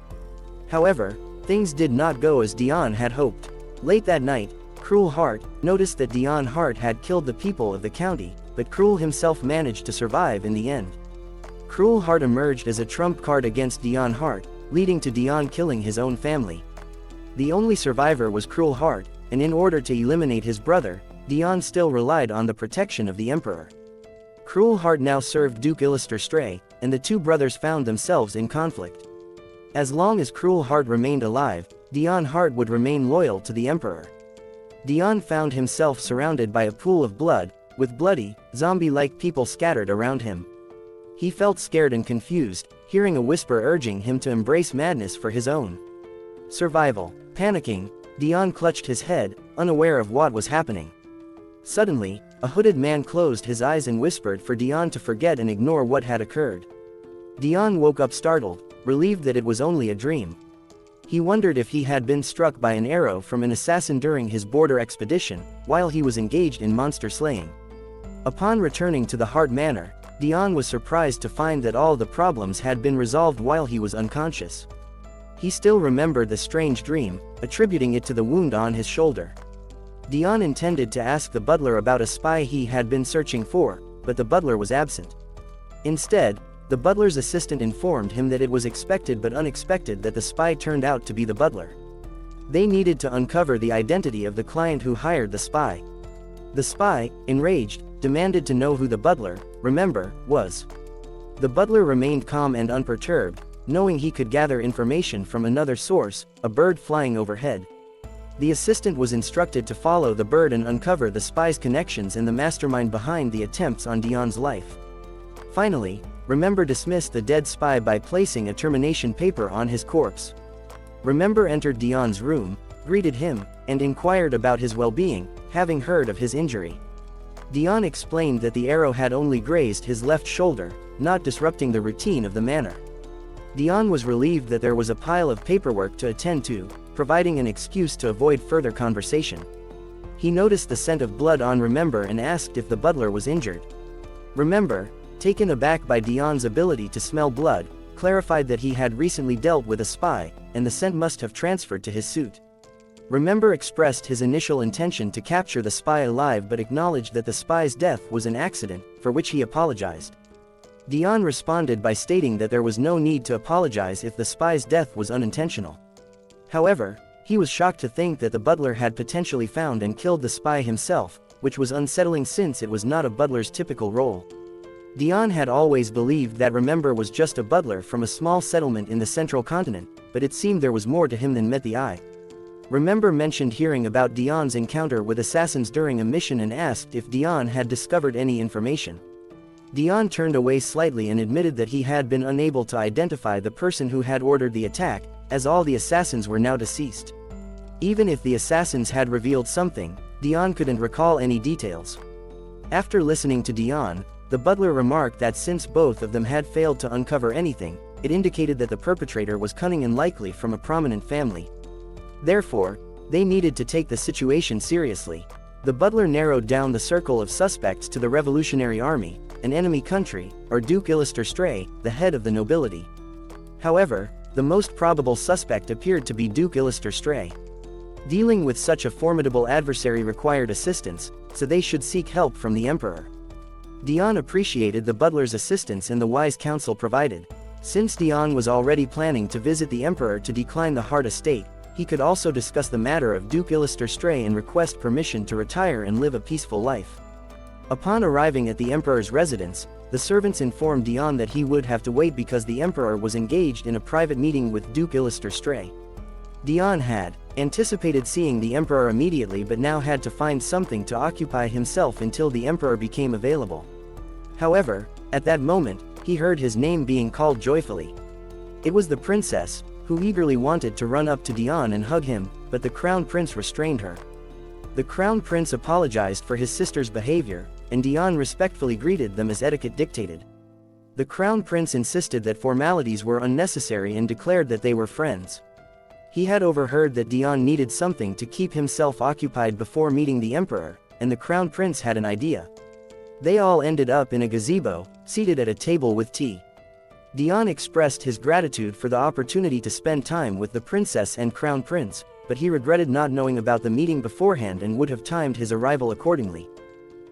However, things did not go as Deon had hoped. Late that night, Cruel Hart noticed that Deon Hart had killed the people of the county, but Cruel himself managed to survive in the end. Cruel Hart emerged as a trump card against Deon Hart, leading to Deon killing his own family. The only survivor was Cruel Hart, and in order to eliminate his brother, Deon still relied on the protection of the emperor. Cruel Hart now served Duke Illister Stray, and the two brothers found themselves in conflict. As long as Cruel Hart remained alive, Deon Hart would remain loyal to the emperor. Deon found himself surrounded by a pool of blood, with bloody, zombie-like people scattered around him. He felt scared and confused, hearing a whisper urging him to embrace madness for his own survival. Panicking, Deon clutched his head, unaware of what was happening. Suddenly, a hooded man closed his eyes and whispered for Deon to forget and ignore what had occurred. Deon woke up startled, relieved that it was only a dream. He wondered if he had been struck by an arrow from an assassin during his border expedition, while he was engaged in monster slaying. Upon returning to the Hart Manor, Deon was surprised to find that all the problems had been resolved while he was unconscious. He still remembered the strange dream, attributing it to the wound on his shoulder. Deon intended to ask the butler about a spy he had been searching for, but the butler was absent. Instead, the butler's assistant informed him that it was expected but unexpected that the spy turned out to be the butler. They needed to uncover the identity of the client who hired the spy. The spy, enraged, demanded to know who the butler, remember, was. The butler remained calm and unperturbed, knowing he could gather information from another source, a bird flying overhead. The assistant was instructed to follow the bird and uncover the spy's connections and the mastermind behind the attempts on Deon's life. Finally, Remember dismissed the dead spy by placing a termination paper on his corpse. Remember entered Deon's room, greeted him, and inquired about his well-being, having heard of his injury. Deon explained that the arrow had only grazed his left shoulder, not disrupting the routine of the manor. Deon was relieved that there was a pile of paperwork to attend to, providing an excuse to avoid further conversation. He noticed the scent of blood on Remember and asked if the butler was injured. Remember, taken aback by Deon's ability to smell blood, clarified that he had recently dealt with a spy, and the scent must have transferred to his suit. Remember expressed his initial intention to capture the spy alive but acknowledged that the spy's death was an accident, for which he apologized. Deon responded by stating that there was no need to apologize if the spy's death was unintentional. However, he was shocked to think that the butler had potentially found and killed the spy himself, which was unsettling since it was not a butler's typical role. Deon had always believed that Remember was just a butler from a small settlement in the central continent, but it seemed there was more to him than met the eye. Remember mentioned hearing about Deon's encounter with assassins during a mission and asked if Deon had discovered any information. Deon turned away slightly and admitted that he had been unable to identify the person who had ordered the attack, as all the assassins were now deceased. Even if the assassins had revealed something, Deon couldn't recall any details. After listening to Deon, the butler remarked that since both of them had failed to uncover anything, it indicated that the perpetrator was cunning and likely from a prominent family. Therefore, they needed to take the situation seriously. The butler narrowed down the circle of suspects to the Revolutionary Army, an enemy country, or Duke Illister Stray, the head of the nobility. However, the most probable suspect appeared to be Duke Illister Stray. Dealing with such a formidable adversary required assistance, so they should seek help from the emperor. Deon appreciated the butler's assistance and the wise counsel provided. Since Deon was already planning to visit the emperor to decline the Hart estate, he could also discuss the matter of Duke Illister Stray and request permission to retire and live a peaceful life. Upon arriving at the emperor's residence, the servants informed Deon that he would have to wait because the emperor was engaged in a private meeting with Duke Illuster. Deon had anticipated seeing the emperor immediately but now had to find something to occupy himself until the emperor became available. However, at that moment, he heard his name being called joyfully. It was the princess, who eagerly wanted to run up to Deon and hug him, but the crown prince restrained her. The crown prince apologized for his sister's behavior, and Deon respectfully greeted them as etiquette dictated. The crown prince insisted that formalities were unnecessary and declared that they were friends. He had overheard that Deon needed something to keep himself occupied before meeting the emperor, and the crown prince had an idea. They all ended up in a gazebo, seated at a table with tea. Deon expressed his gratitude for the opportunity to spend time with the princess and crown prince, but he regretted not knowing about the meeting beforehand and would have timed his arrival accordingly.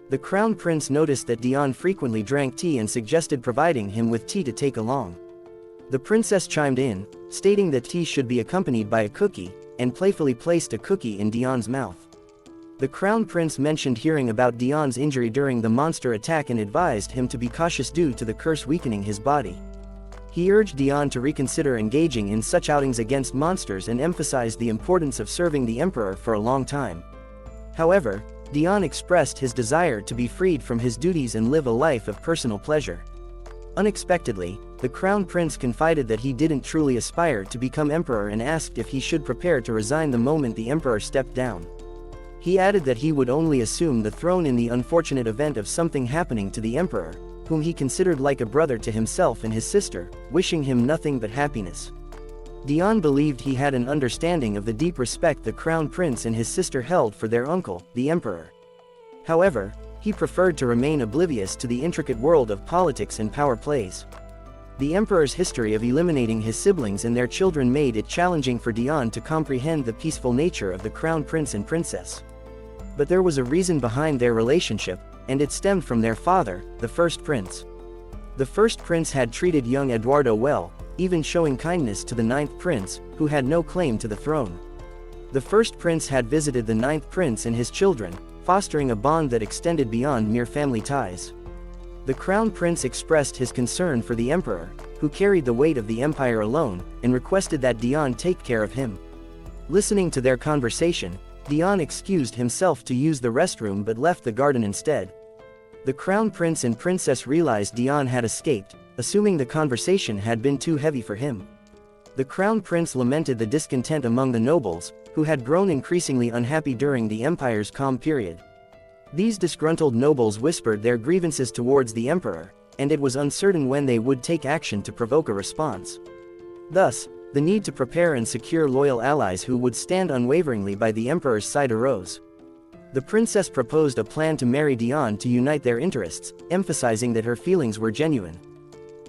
The crown prince noticed that Deon frequently drank tea and suggested providing him with tea to take along. The princess chimed in, stating that tea should be accompanied by a cookie, and playfully placed a cookie in Deon's mouth. The crown prince mentioned hearing about Deon's injury during the monster attack and advised him to be cautious due to the curse weakening his body. He urged Deon to reconsider engaging in such outings against monsters and emphasized the importance of serving the emperor for a long time. However, Deon expressed his desire to be freed from his duties and live a life of personal pleasure. Unexpectedly, the crown prince confided that he didn't truly aspire to become emperor and asked if he should prepare to resign the moment the emperor stepped down. He added that he would only assume the throne in the unfortunate event of something happening to the emperor, whom he considered like a brother to himself and his sister, wishing him nothing but happiness. Deon believed he had an understanding of the deep respect the crown prince and his sister held for their uncle, the emperor. However, he preferred to remain oblivious to the intricate world of politics and power plays. The emperor's history of eliminating his siblings and their children made it challenging for Deon to comprehend the peaceful nature of the crown prince and princess. But there was a reason behind their relationship, and it stemmed from their father, the first prince. The first prince had treated young Eduardo well, even showing kindness to the ninth prince, who had no claim to the throne. The first prince had visited the ninth prince and his children, fostering a bond that extended beyond mere family ties. The crown prince expressed his concern for the emperor, who carried the weight of the empire alone, and requested that Deon take care of him. Listening to their conversation, Deon excused himself to use the restroom but left the garden instead. The crown prince and princess realized Deon had escaped, assuming the conversation had been too heavy for him. The crown prince lamented the discontent among the nobles, who had grown increasingly unhappy during the empire's calm period. These disgruntled nobles whispered their grievances towards the emperor, and it was uncertain when they would take action to provoke a response. Thus, the need to prepare and secure loyal allies who would stand unwaveringly by the emperor's side arose. The princess proposed a plan to marry Deon to unite their interests, emphasizing that her feelings were genuine.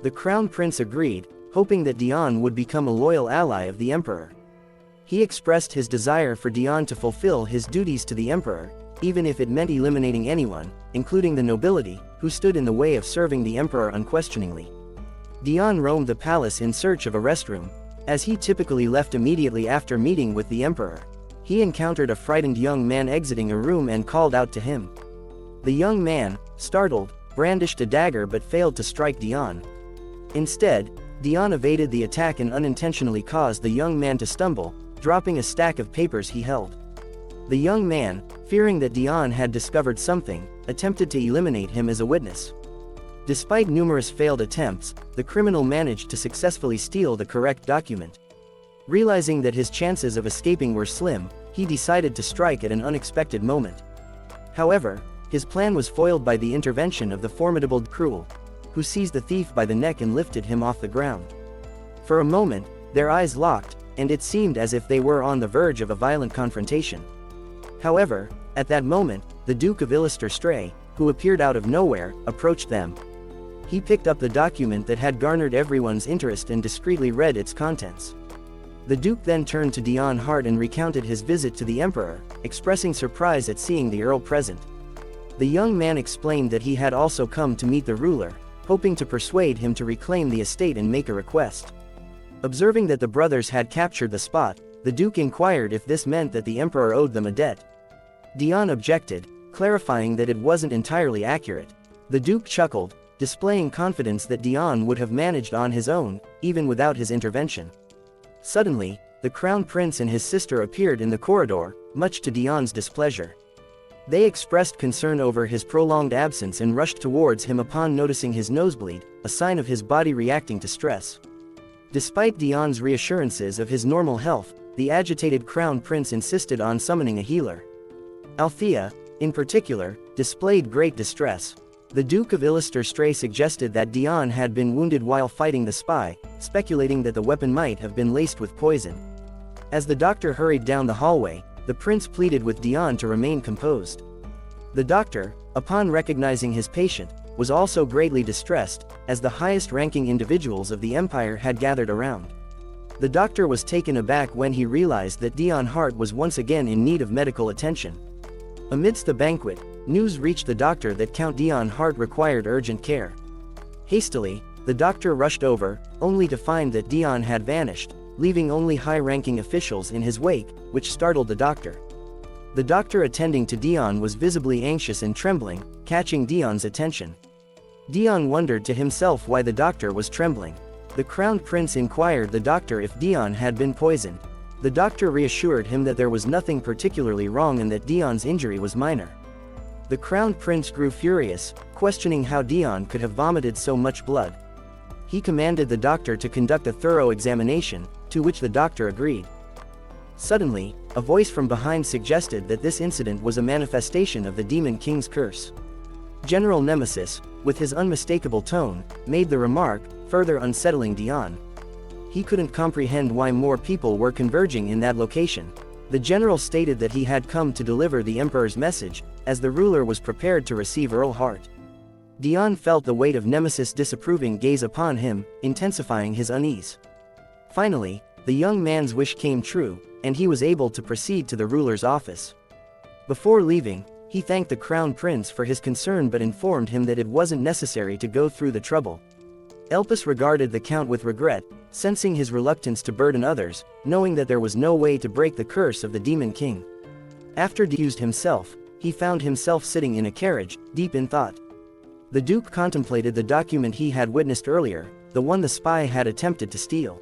The crown prince agreed, hoping that Deon would become a loyal ally of the emperor. He expressed his desire for Deon to fulfill his duties to the emperor, even if it meant eliminating anyone, including the nobility, who stood in the way of serving the emperor unquestioningly. Deon roamed the palace in search of a restroom. As he typically left immediately after meeting with the emperor, he encountered a frightened young man exiting a room and called out to him. The young man, startled, brandished a dagger but failed to strike Deon. Instead, Deon evaded the attack and unintentionally caused the young man to stumble, dropping a stack of papers he held. The young man, fearing that Deon had discovered something, attempted to eliminate him as a witness. Despite numerous failed attempts, the criminal managed to successfully steal the correct document. Realizing that his chances of escaping were slim, he decided to strike at an unexpected moment. However, his plan was foiled by the intervention of the formidable Cruel, who seized the thief by the neck and lifted him off the ground. For a moment, their eyes locked, and it seemed as if they were on the verge of a violent confrontation. However, at that moment, the Duke of Illuster, who appeared out of nowhere, approached them. He picked up the document that had garnered everyone's interest and discreetly read its contents. The Duke then turned to Deon Hart and recounted his visit to the Emperor, expressing surprise at seeing the Earl present. The young man explained that he had also come to meet the ruler, hoping to persuade him to reclaim the estate and make a request. Observing that the brothers had captured the spot, the Duke inquired if this meant that the Emperor owed them a debt. Deon objected, clarifying that it wasn't entirely accurate. The Duke chuckled, displaying confidence that Deon would have managed on his own, even without his intervention. Suddenly, the Crown Prince and his sister appeared in the corridor, much to Deon's displeasure. They expressed concern over his prolonged absence and rushed towards him upon noticing his nosebleed, a sign of his body reacting to stress. Despite Deon's reassurances of his normal health, the agitated Crown Prince insisted on summoning a healer. Althea, in particular, displayed great distress. The Duke of Illuster-Stray suggested that Deon had been wounded while fighting the spy, speculating that the weapon might have been laced with poison. As the doctor hurried down the hallway, the prince pleaded with Deon to remain composed. The doctor, upon recognizing his patient, was also greatly distressed, as the highest-ranking individuals of the Empire had gathered around. The doctor was taken aback when he realized that Deon Hart was once again in need of medical attention. Amidst the banquet, news reached the doctor that Count Deon Hart required urgent care. Hastily, the doctor rushed over, only to find that Deon had vanished, leaving only high-ranking officials in his wake, which startled the doctor. The doctor attending to Deon was visibly anxious and trembling, catching Deon's attention. Deon wondered to himself why the doctor was trembling. The Crowned Prince inquired the doctor if Deon had been poisoned. The doctor reassured him that there was nothing particularly wrong and that Deon's injury was minor. The Crowned Prince grew furious, questioning how Deon could have vomited so much blood. He commanded the doctor to conduct a thorough examination, to which the doctor agreed. Suddenly, a voice from behind suggested that this incident was a manifestation of the Demon King's curse. General Nemesis, with his unmistakable tone, made the remark, further unsettling Deon. He couldn't comprehend why more people were converging in that location. The general stated that he had come to deliver the Emperor's message, as the ruler was prepared to receive Earl Hart. Deon felt the weight of Nemesis' disapproving gaze upon him, intensifying his unease. Finally, the young man's wish came true, and he was able to proceed to the ruler's office. Before leaving, he thanked the Crown Prince for his concern but informed him that it wasn't necessary to go through the trouble. Elpis regarded the Count with regret, sensing his reluctance to burden others, knowing that there was no way to break the curse of the Demon King. After defused himself, he found himself sitting in a carriage, deep in thought. The Duke contemplated the document he had witnessed earlier, the one the spy had attempted to steal.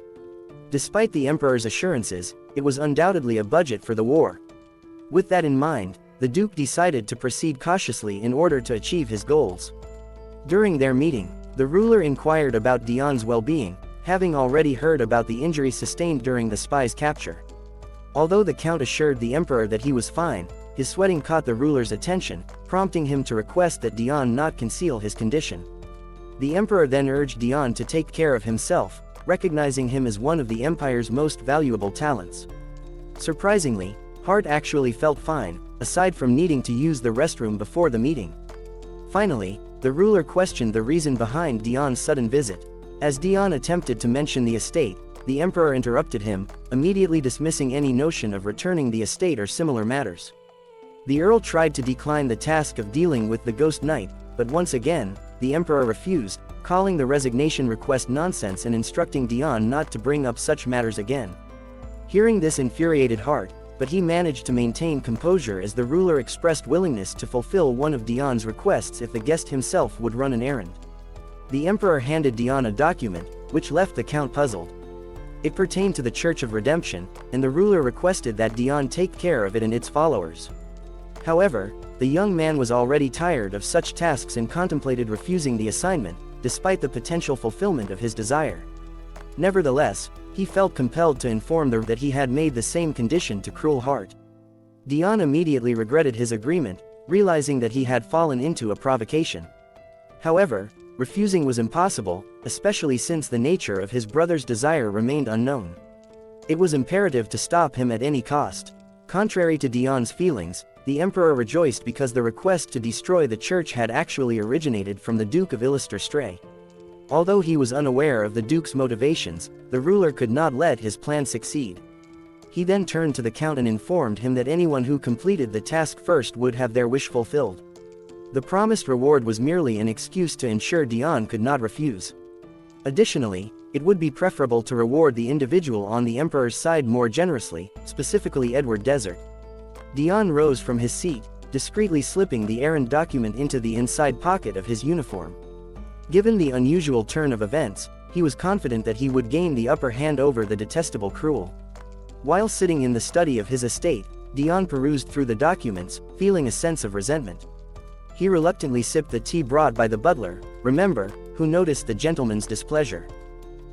Despite the Emperor's assurances, it was undoubtedly a budget for the war. With that in mind, the Duke decided to proceed cautiously in order to achieve his goals. During their meeting, the ruler inquired about Deon's well-being, having already heard about the injury sustained during the spy's capture. Although the Count assured the Emperor that he was fine, his sweating caught the ruler's attention, prompting him to request that Deon not conceal his condition. The Emperor then urged Deon to take care of himself, recognizing him as one of the Empire's most valuable talents. Surprisingly, Hart actually felt fine, aside from needing to use the restroom before the meeting. Finally, the ruler questioned the reason behind Deon's sudden visit. As Deon attempted to mention the estate, the Emperor interrupted him, immediately dismissing any notion of returning the estate or similar matters. The Earl tried to decline the task of dealing with the Ghost Knight, but once again, the Emperor refused, calling the resignation request nonsense and instructing Deon not to bring up such matters again. Hearing this infuriated Hart, but he managed to maintain composure as the ruler expressed willingness to fulfill one of Deon's requests if the guest himself would run an errand. The Emperor handed Deon a document, which left the Count puzzled. It pertained to the Church of Redemption, and the ruler requested that Deon take care of it and its followers. However, the young man was already tired of such tasks and contemplated refusing the assignment, despite the potential fulfillment of his desire. Nevertheless, he felt compelled to inform that he had made the same condition to Cruel Hart. Deon immediately regretted his agreement, realizing that he had fallen into a provocation. However, refusing was impossible, especially since the nature of his brother's desire remained unknown. It was imperative to stop him at any cost. Contrary to Deon's feelings, the Emperor rejoiced because the request to destroy the church had actually originated from the Duke of Illuster-Stray. Although he was unaware of the Duke's motivations, the ruler could not let his plan succeed. He then turned to the Count and informed him that anyone who completed the task first would have their wish fulfilled. The promised reward was merely an excuse to ensure Deon could not refuse. Additionally, it would be preferable to reward the individual on the Emperor's side more generously, specifically Edward Desert. Deon rose from his seat, discreetly slipping the errand document into the inside pocket of his uniform. Given the unusual turn of events, he was confident that he would gain the upper hand over the detestable Cruel. While sitting in the study of his estate, Deon perused through the documents, feeling a sense of resentment. He reluctantly sipped the tea brought by the butler, remember, who noticed the gentleman's displeasure.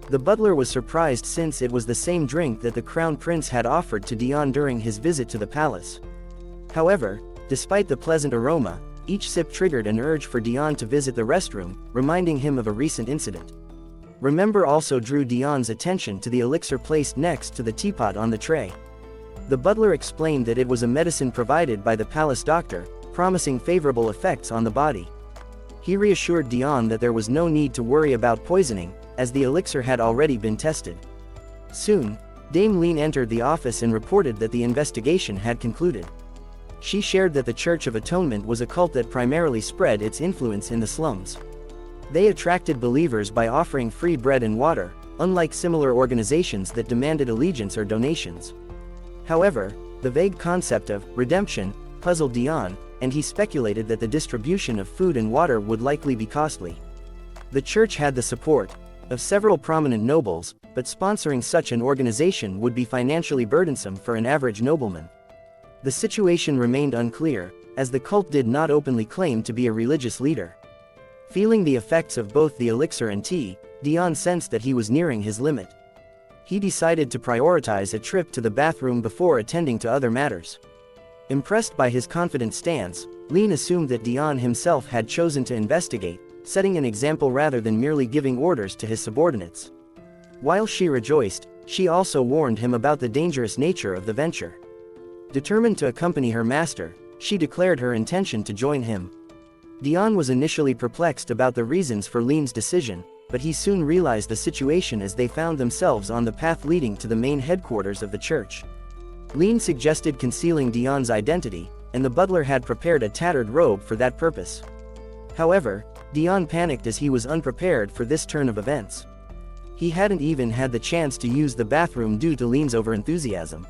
The butler was surprised since it was the same drink that the crown prince had offered to Deon during his visit to the palace. However, despite the pleasant aroma, each sip triggered an urge for Deon to visit the restroom, reminding him of a recent incident. Remember also drew Deon's attention to the elixir placed next to the teapot on the tray. The butler explained that it was a medicine provided by the palace doctor, promising favorable effects on the body. He reassured Deon that there was no need to worry about poisoning, as the elixir had already been tested. Soon, Dame Lean entered the office and reported that the investigation had concluded. She shared that the Church of Atonement was a cult that primarily spread its influence in the slums. They attracted believers by offering free bread and water, unlike similar organizations that demanded allegiance or donations. However, the vague concept of redemption puzzled Deon, and he speculated that the distribution of food and water would likely be costly. The church had the support of several prominent nobles, but sponsoring such an organization would be financially burdensome for an average nobleman. The situation remained unclear, as the cult did not openly claim to be a religious leader. Feeling the effects of both the elixir and tea, Deon sensed that he was nearing his limit. He decided to prioritize a trip to the bathroom before attending to other matters. Impressed by his confident stance, Lean assumed that Deon himself had chosen to investigate, setting an example rather than merely giving orders to his subordinates. While she rejoiced, she also warned him about the dangerous nature of the venture. Determined to accompany her master, she declared her intention to join him. Deon was initially perplexed about the reasons for Lean's decision, but he soon realized the situation as they found themselves on the path leading to the main headquarters of the church. Lean suggested concealing Deon's identity, and the butler had prepared a tattered robe for that purpose. However, Deon panicked as he was unprepared for this turn of events. He hadn't even had the chance to use the bathroom due to Lean's overenthusiasm.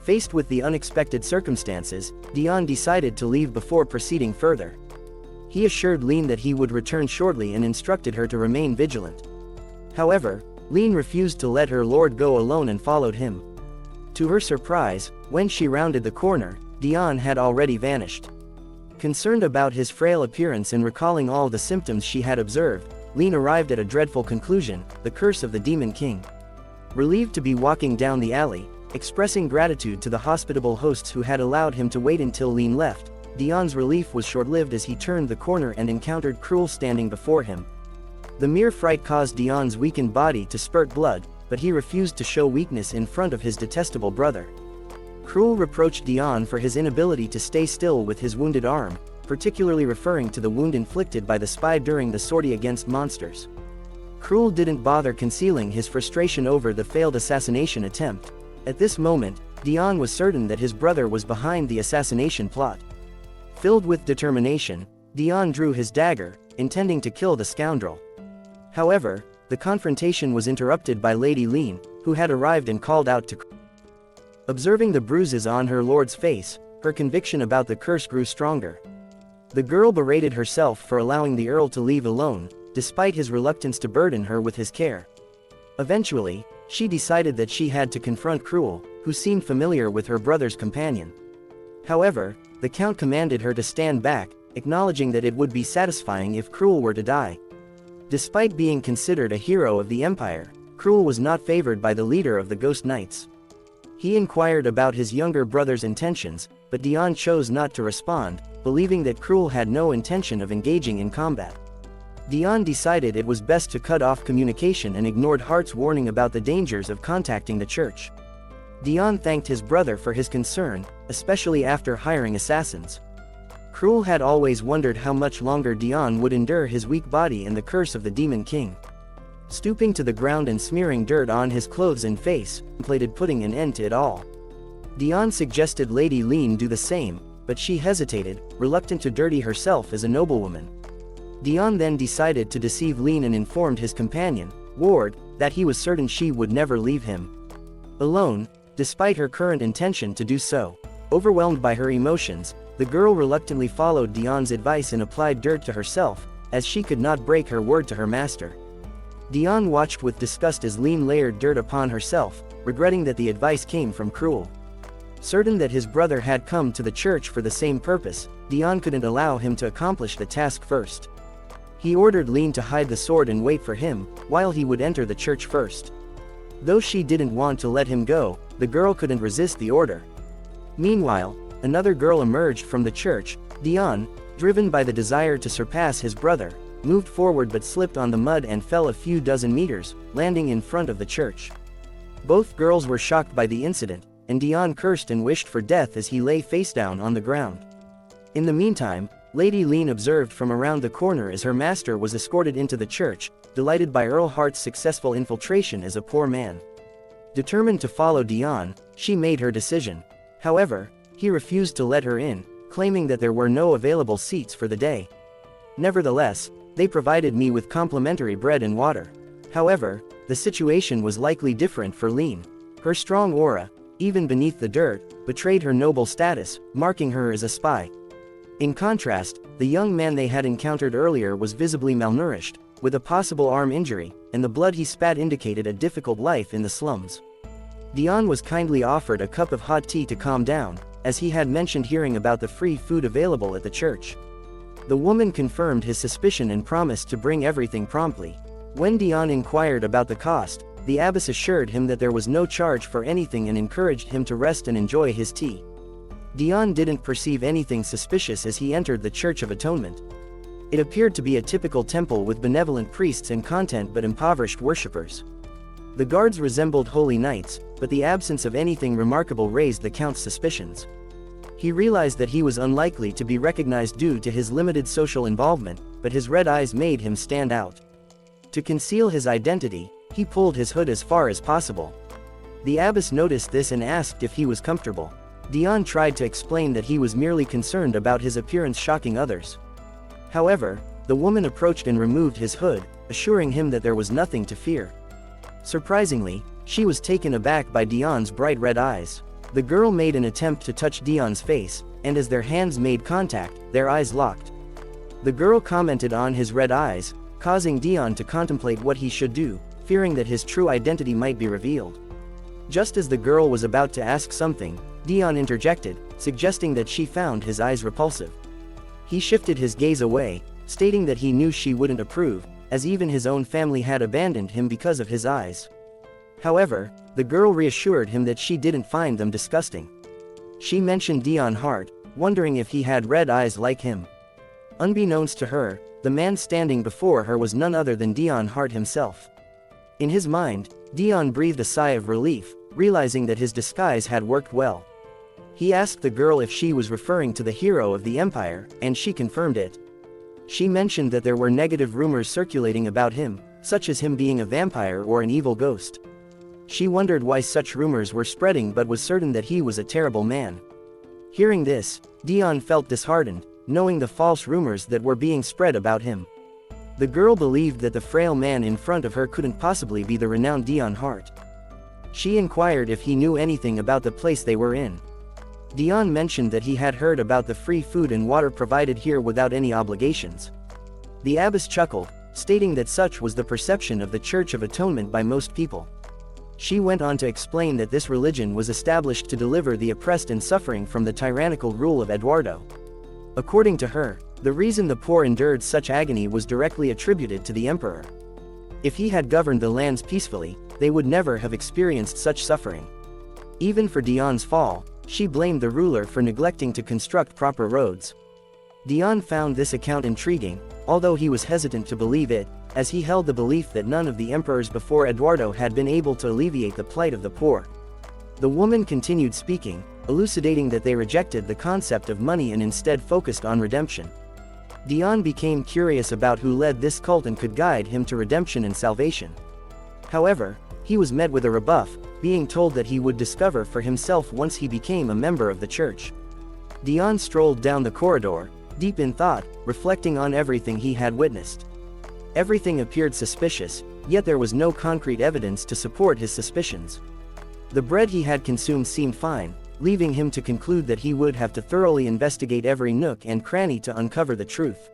Faced with the unexpected circumstances, Deon decided to leave before proceeding further. He assured Lean that he would return shortly and instructed her to remain vigilant. However, Lean refused to let her lord go alone and followed him. To her surprise, when she rounded the corner, Deon had already vanished. Concerned about his frail appearance and recalling all the symptoms she had observed, Lean arrived at a dreadful conclusion: the curse of the Demon King. Relieved to be walking down the alley, expressing gratitude to the hospitable hosts who had allowed him to wait until Lean left, Deon's relief was short-lived as he turned the corner and encountered Cruel standing before him. The mere fright caused Deon's weakened body to spurt blood, but he refused to show weakness in front of his detestable brother. Cruel reproached Deon for his inability to stay still with his wounded arm, particularly referring to the wound inflicted by the spy during the sortie against monsters. Cruel didn't bother concealing his frustration over the failed assassination attempt. At this moment, Deon was certain that his brother was behind the assassination plot. Filled with determination, Deon drew his dagger, intending to kill the scoundrel. However, the confrontation was interrupted by Lady Lean, who had arrived and called out to Cruel. Observing the bruises on her lord's face, her conviction about the curse grew stronger. The girl berated herself for allowing the Earl to leave alone, despite his reluctance to burden her with his care. Eventually, she decided that she had to confront Cruel, who seemed familiar with her brother's companion. However, the Count commanded her to stand back, acknowledging that it would be satisfying if Cruel were to die. Despite being considered a hero of the Empire, Cruel was not favored by the leader of the Ghost Knights. He inquired about his younger brother's intentions, but Deon chose not to respond, believing that Cruel had no intention of engaging in combat. Deon decided it was best to cut off communication and ignored Hart's warning about the dangers of contacting the church. Deon thanked his brother for his concern, especially after hiring assassins. Cruel had always wondered how much longer Deon would endure his weak body and the curse of the Demon King. Stooping to the ground and smearing dirt on his clothes and face, contemplated putting an end to it all. Deon suggested Lady Lean do the same, but she hesitated, reluctant to dirty herself as a noblewoman. Deon then decided to deceive Lean and informed his companion, Ward, that he was certain she would never leave him alone, despite her current intention to do so. Overwhelmed by her emotions, the girl reluctantly followed Deon's advice and applied dirt to herself, as she could not break her word to her master. Deon watched with disgust as Lean layered dirt upon herself, regretting that the advice came from Cruel. Certain that his brother had come to the church for the same purpose, Deon couldn't allow him to accomplish the task first. He ordered Lean to hide the sword and wait for him, while he would enter the church first. Though she didn't want to let him go, the girl couldn't resist the order. Meanwhile, another girl emerged from the church. Deon, driven by the desire to surpass his brother, moved forward but slipped on the mud and fell a few dozen meters, landing in front of the church. Both girls were shocked by the incident, and Deon cursed and wished for death as he lay face down on the ground. In the meantime, Lady Lean observed from around the corner as her master was escorted into the church, delighted by Earl Hart's successful infiltration as a poor man. Determined to follow Deon, she made her decision. However, he refused to let her in, claiming that there were no available seats for the day. Nevertheless, they provided me with complimentary bread and water. However, the situation was likely different for Lean. Her strong aura, even beneath the dirt, betrayed her noble status, marking her as a spy. In contrast, the young man they had encountered earlier was visibly malnourished, with a possible arm injury, and the blood he spat indicated a difficult life in the slums. Deon was kindly offered a cup of hot tea to calm down, as he had mentioned hearing about the free food available at the church. The woman confirmed his suspicion and promised to bring everything promptly. When Deon inquired about the cost, the abbess assured him that there was no charge for anything and encouraged him to rest and enjoy his tea. Deon didn't perceive anything suspicious as he entered the Church of Atonement. It appeared to be a typical temple with benevolent priests and content but impoverished worshippers. The guards resembled holy knights, but the absence of anything remarkable raised the count's suspicions. He realized that he was unlikely to be recognized due to his limited social involvement, but his red eyes made him stand out. To conceal his identity, he pulled his hood as far as possible. The abbess noticed this and asked if he was comfortable. Deon tried to explain that he was merely concerned about his appearance shocking others. However, the woman approached and removed his hood, assuring him that there was nothing to fear. Surprisingly, she was taken aback by Deon's bright red eyes. The girl made an attempt to touch Deon's face, and as their hands made contact, their eyes locked. The girl commented on his red eyes, causing Deon to contemplate what he should do, fearing that his true identity might be revealed. Just as the girl was about to ask something, Deon interjected, suggesting that she found his eyes repulsive. He shifted his gaze away, stating that he knew she wouldn't approve, as even his own family had abandoned him because of his eyes. However, the girl reassured him that she didn't find them disgusting. She mentioned Deon Hart, wondering if he had red eyes like him. Unbeknownst to her, the man standing before her was none other than Deon Hart himself. In his mind, Deon breathed a sigh of relief, realizing that his disguise had worked well. He asked the girl if she was referring to the hero of the Empire, and she confirmed it. She mentioned that there were negative rumors circulating about him, such as him being a vampire or an evil ghost. She wondered why such rumors were spreading but was certain that he was a terrible man. Hearing this, Deon felt disheartened, knowing the false rumors that were being spread about him. The girl believed that the frail man in front of her couldn't possibly be the renowned Deon Hart. She inquired if he knew anything about the place they were in. Deon mentioned that he had heard about the free food and water provided here without any obligations. The abbess chuckled, stating that such was the perception of the Church of Atonement by most people. She went on to explain that this religion was established to deliver the oppressed and suffering from the tyrannical rule of Eduardo. According to her, the reason the poor endured such agony was directly attributed to the emperor. If he had governed the lands peacefully, they would never have experienced such suffering. Even for Deon's fall, she blamed the ruler for neglecting to construct proper roads. Deon found this account intriguing, although he was hesitant to believe it, as he held the belief that none of the emperors before Eduardo had been able to alleviate the plight of the poor. The woman continued speaking, elucidating that they rejected the concept of money and instead focused on redemption. Deon became curious about who led this cult and could guide him to redemption and salvation. However, he was met with a rebuff, being told that he would discover for himself once he became a member of the church. Deon strolled down the corridor, deep in thought, reflecting on everything he had witnessed. Everything appeared suspicious, yet there was no concrete evidence to support his suspicions. The bread he had consumed seemed fine, leaving him to conclude that he would have to thoroughly investigate every nook and cranny to uncover the truth.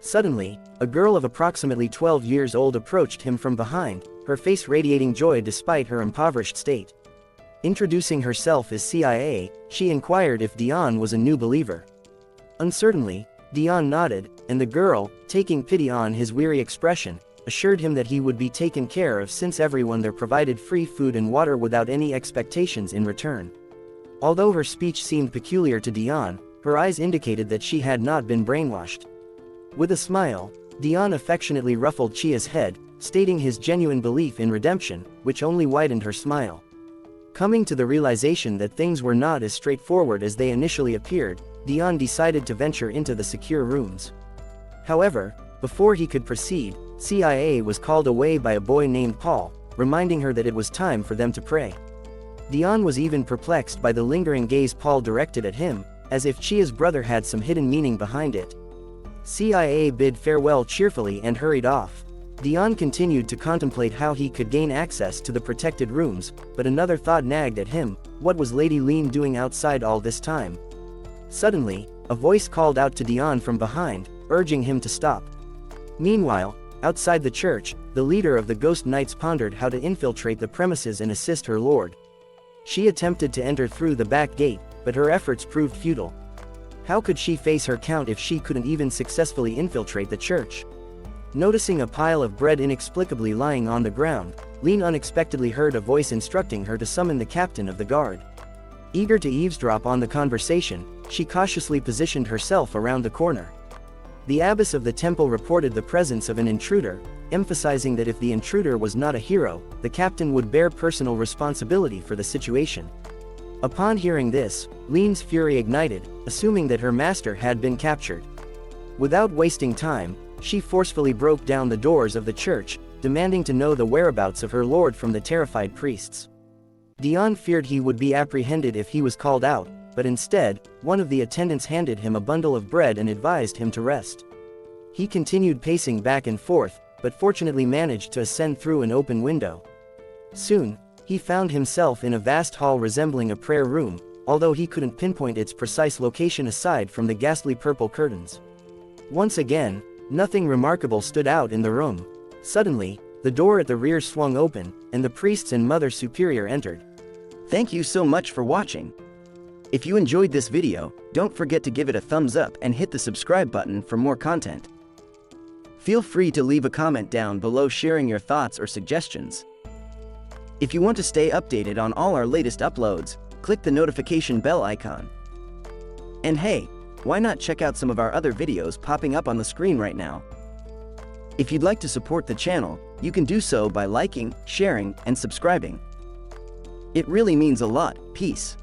Suddenly, a girl of approximately 12 years old approached him from behind, her face radiating joy despite her impoverished state. Introducing herself as CIA, she inquired if Deon was a new believer. Uncertainly, Deon nodded, and the girl, taking pity on his weary expression, assured him that he would be taken care of since everyone there provided free food and water without any expectations in return. Although her speech seemed peculiar to Deon, her eyes indicated that she had not been brainwashed. With a smile, Deon affectionately ruffled Chia's head, stating his genuine belief in redemption, which only widened her smile. Coming to the realization that things were not as straightforward as they initially appeared, Deon decided to venture into the secure rooms. However, before he could proceed, CIA was called away by a boy named Paul, reminding her that it was time for them to pray. Deon was even perplexed by the lingering gaze Paul directed at him, as if Chia's brother had some hidden meaning behind it. CIA bid farewell cheerfully and hurried off. Deon continued to contemplate how he could gain access to the protected rooms, but another thought nagged at him: what was Lady Lean doing outside all this time? Suddenly, a voice called out to Deon from behind, urging him to stop. Meanwhile, outside the church, the leader of the Ghost Knights pondered how to infiltrate the premises and assist her lord. She attempted to enter through the back gate, but her efforts proved futile. How could she face her count if she couldn't even successfully infiltrate the church? Noticing a pile of bread inexplicably lying on the ground, Lean unexpectedly heard a voice instructing her to summon the captain of the guard. Eager to eavesdrop on the conversation, she cautiously positioned herself around the corner. The abbess of the temple reported the presence of an intruder, emphasizing that if the intruder was not a hero, the captain would bear personal responsibility for the situation. Upon hearing this, Lean's fury ignited, assuming that her master had been captured. Without wasting time, she forcefully broke down the doors of the church, demanding to know the whereabouts of her lord from the terrified priests. Deon feared he would be apprehended if he was called out, but instead, one of the attendants handed him a bundle of bread and advised him to rest. He continued pacing back and forth, but fortunately managed to ascend through an open window. Soon, he found himself in a vast hall resembling a prayer room, although he couldn't pinpoint its precise location aside from the ghastly purple curtains. Once again, nothing remarkable stood out in the room. Suddenly, the door at the rear swung open, and the priests and Mother Superior entered. Thank you so much for watching. If you enjoyed this video, don't forget to give it a thumbs up and hit the subscribe button for more content. Feel free to leave a comment down below sharing your thoughts or suggestions. If you want to stay updated on all our latest uploads, click the notification bell icon. And hey, why not check out some of our other videos popping up on the screen right now? If you'd like to support the channel, you can do so by liking, sharing, and subscribing. It really means a lot. Peace.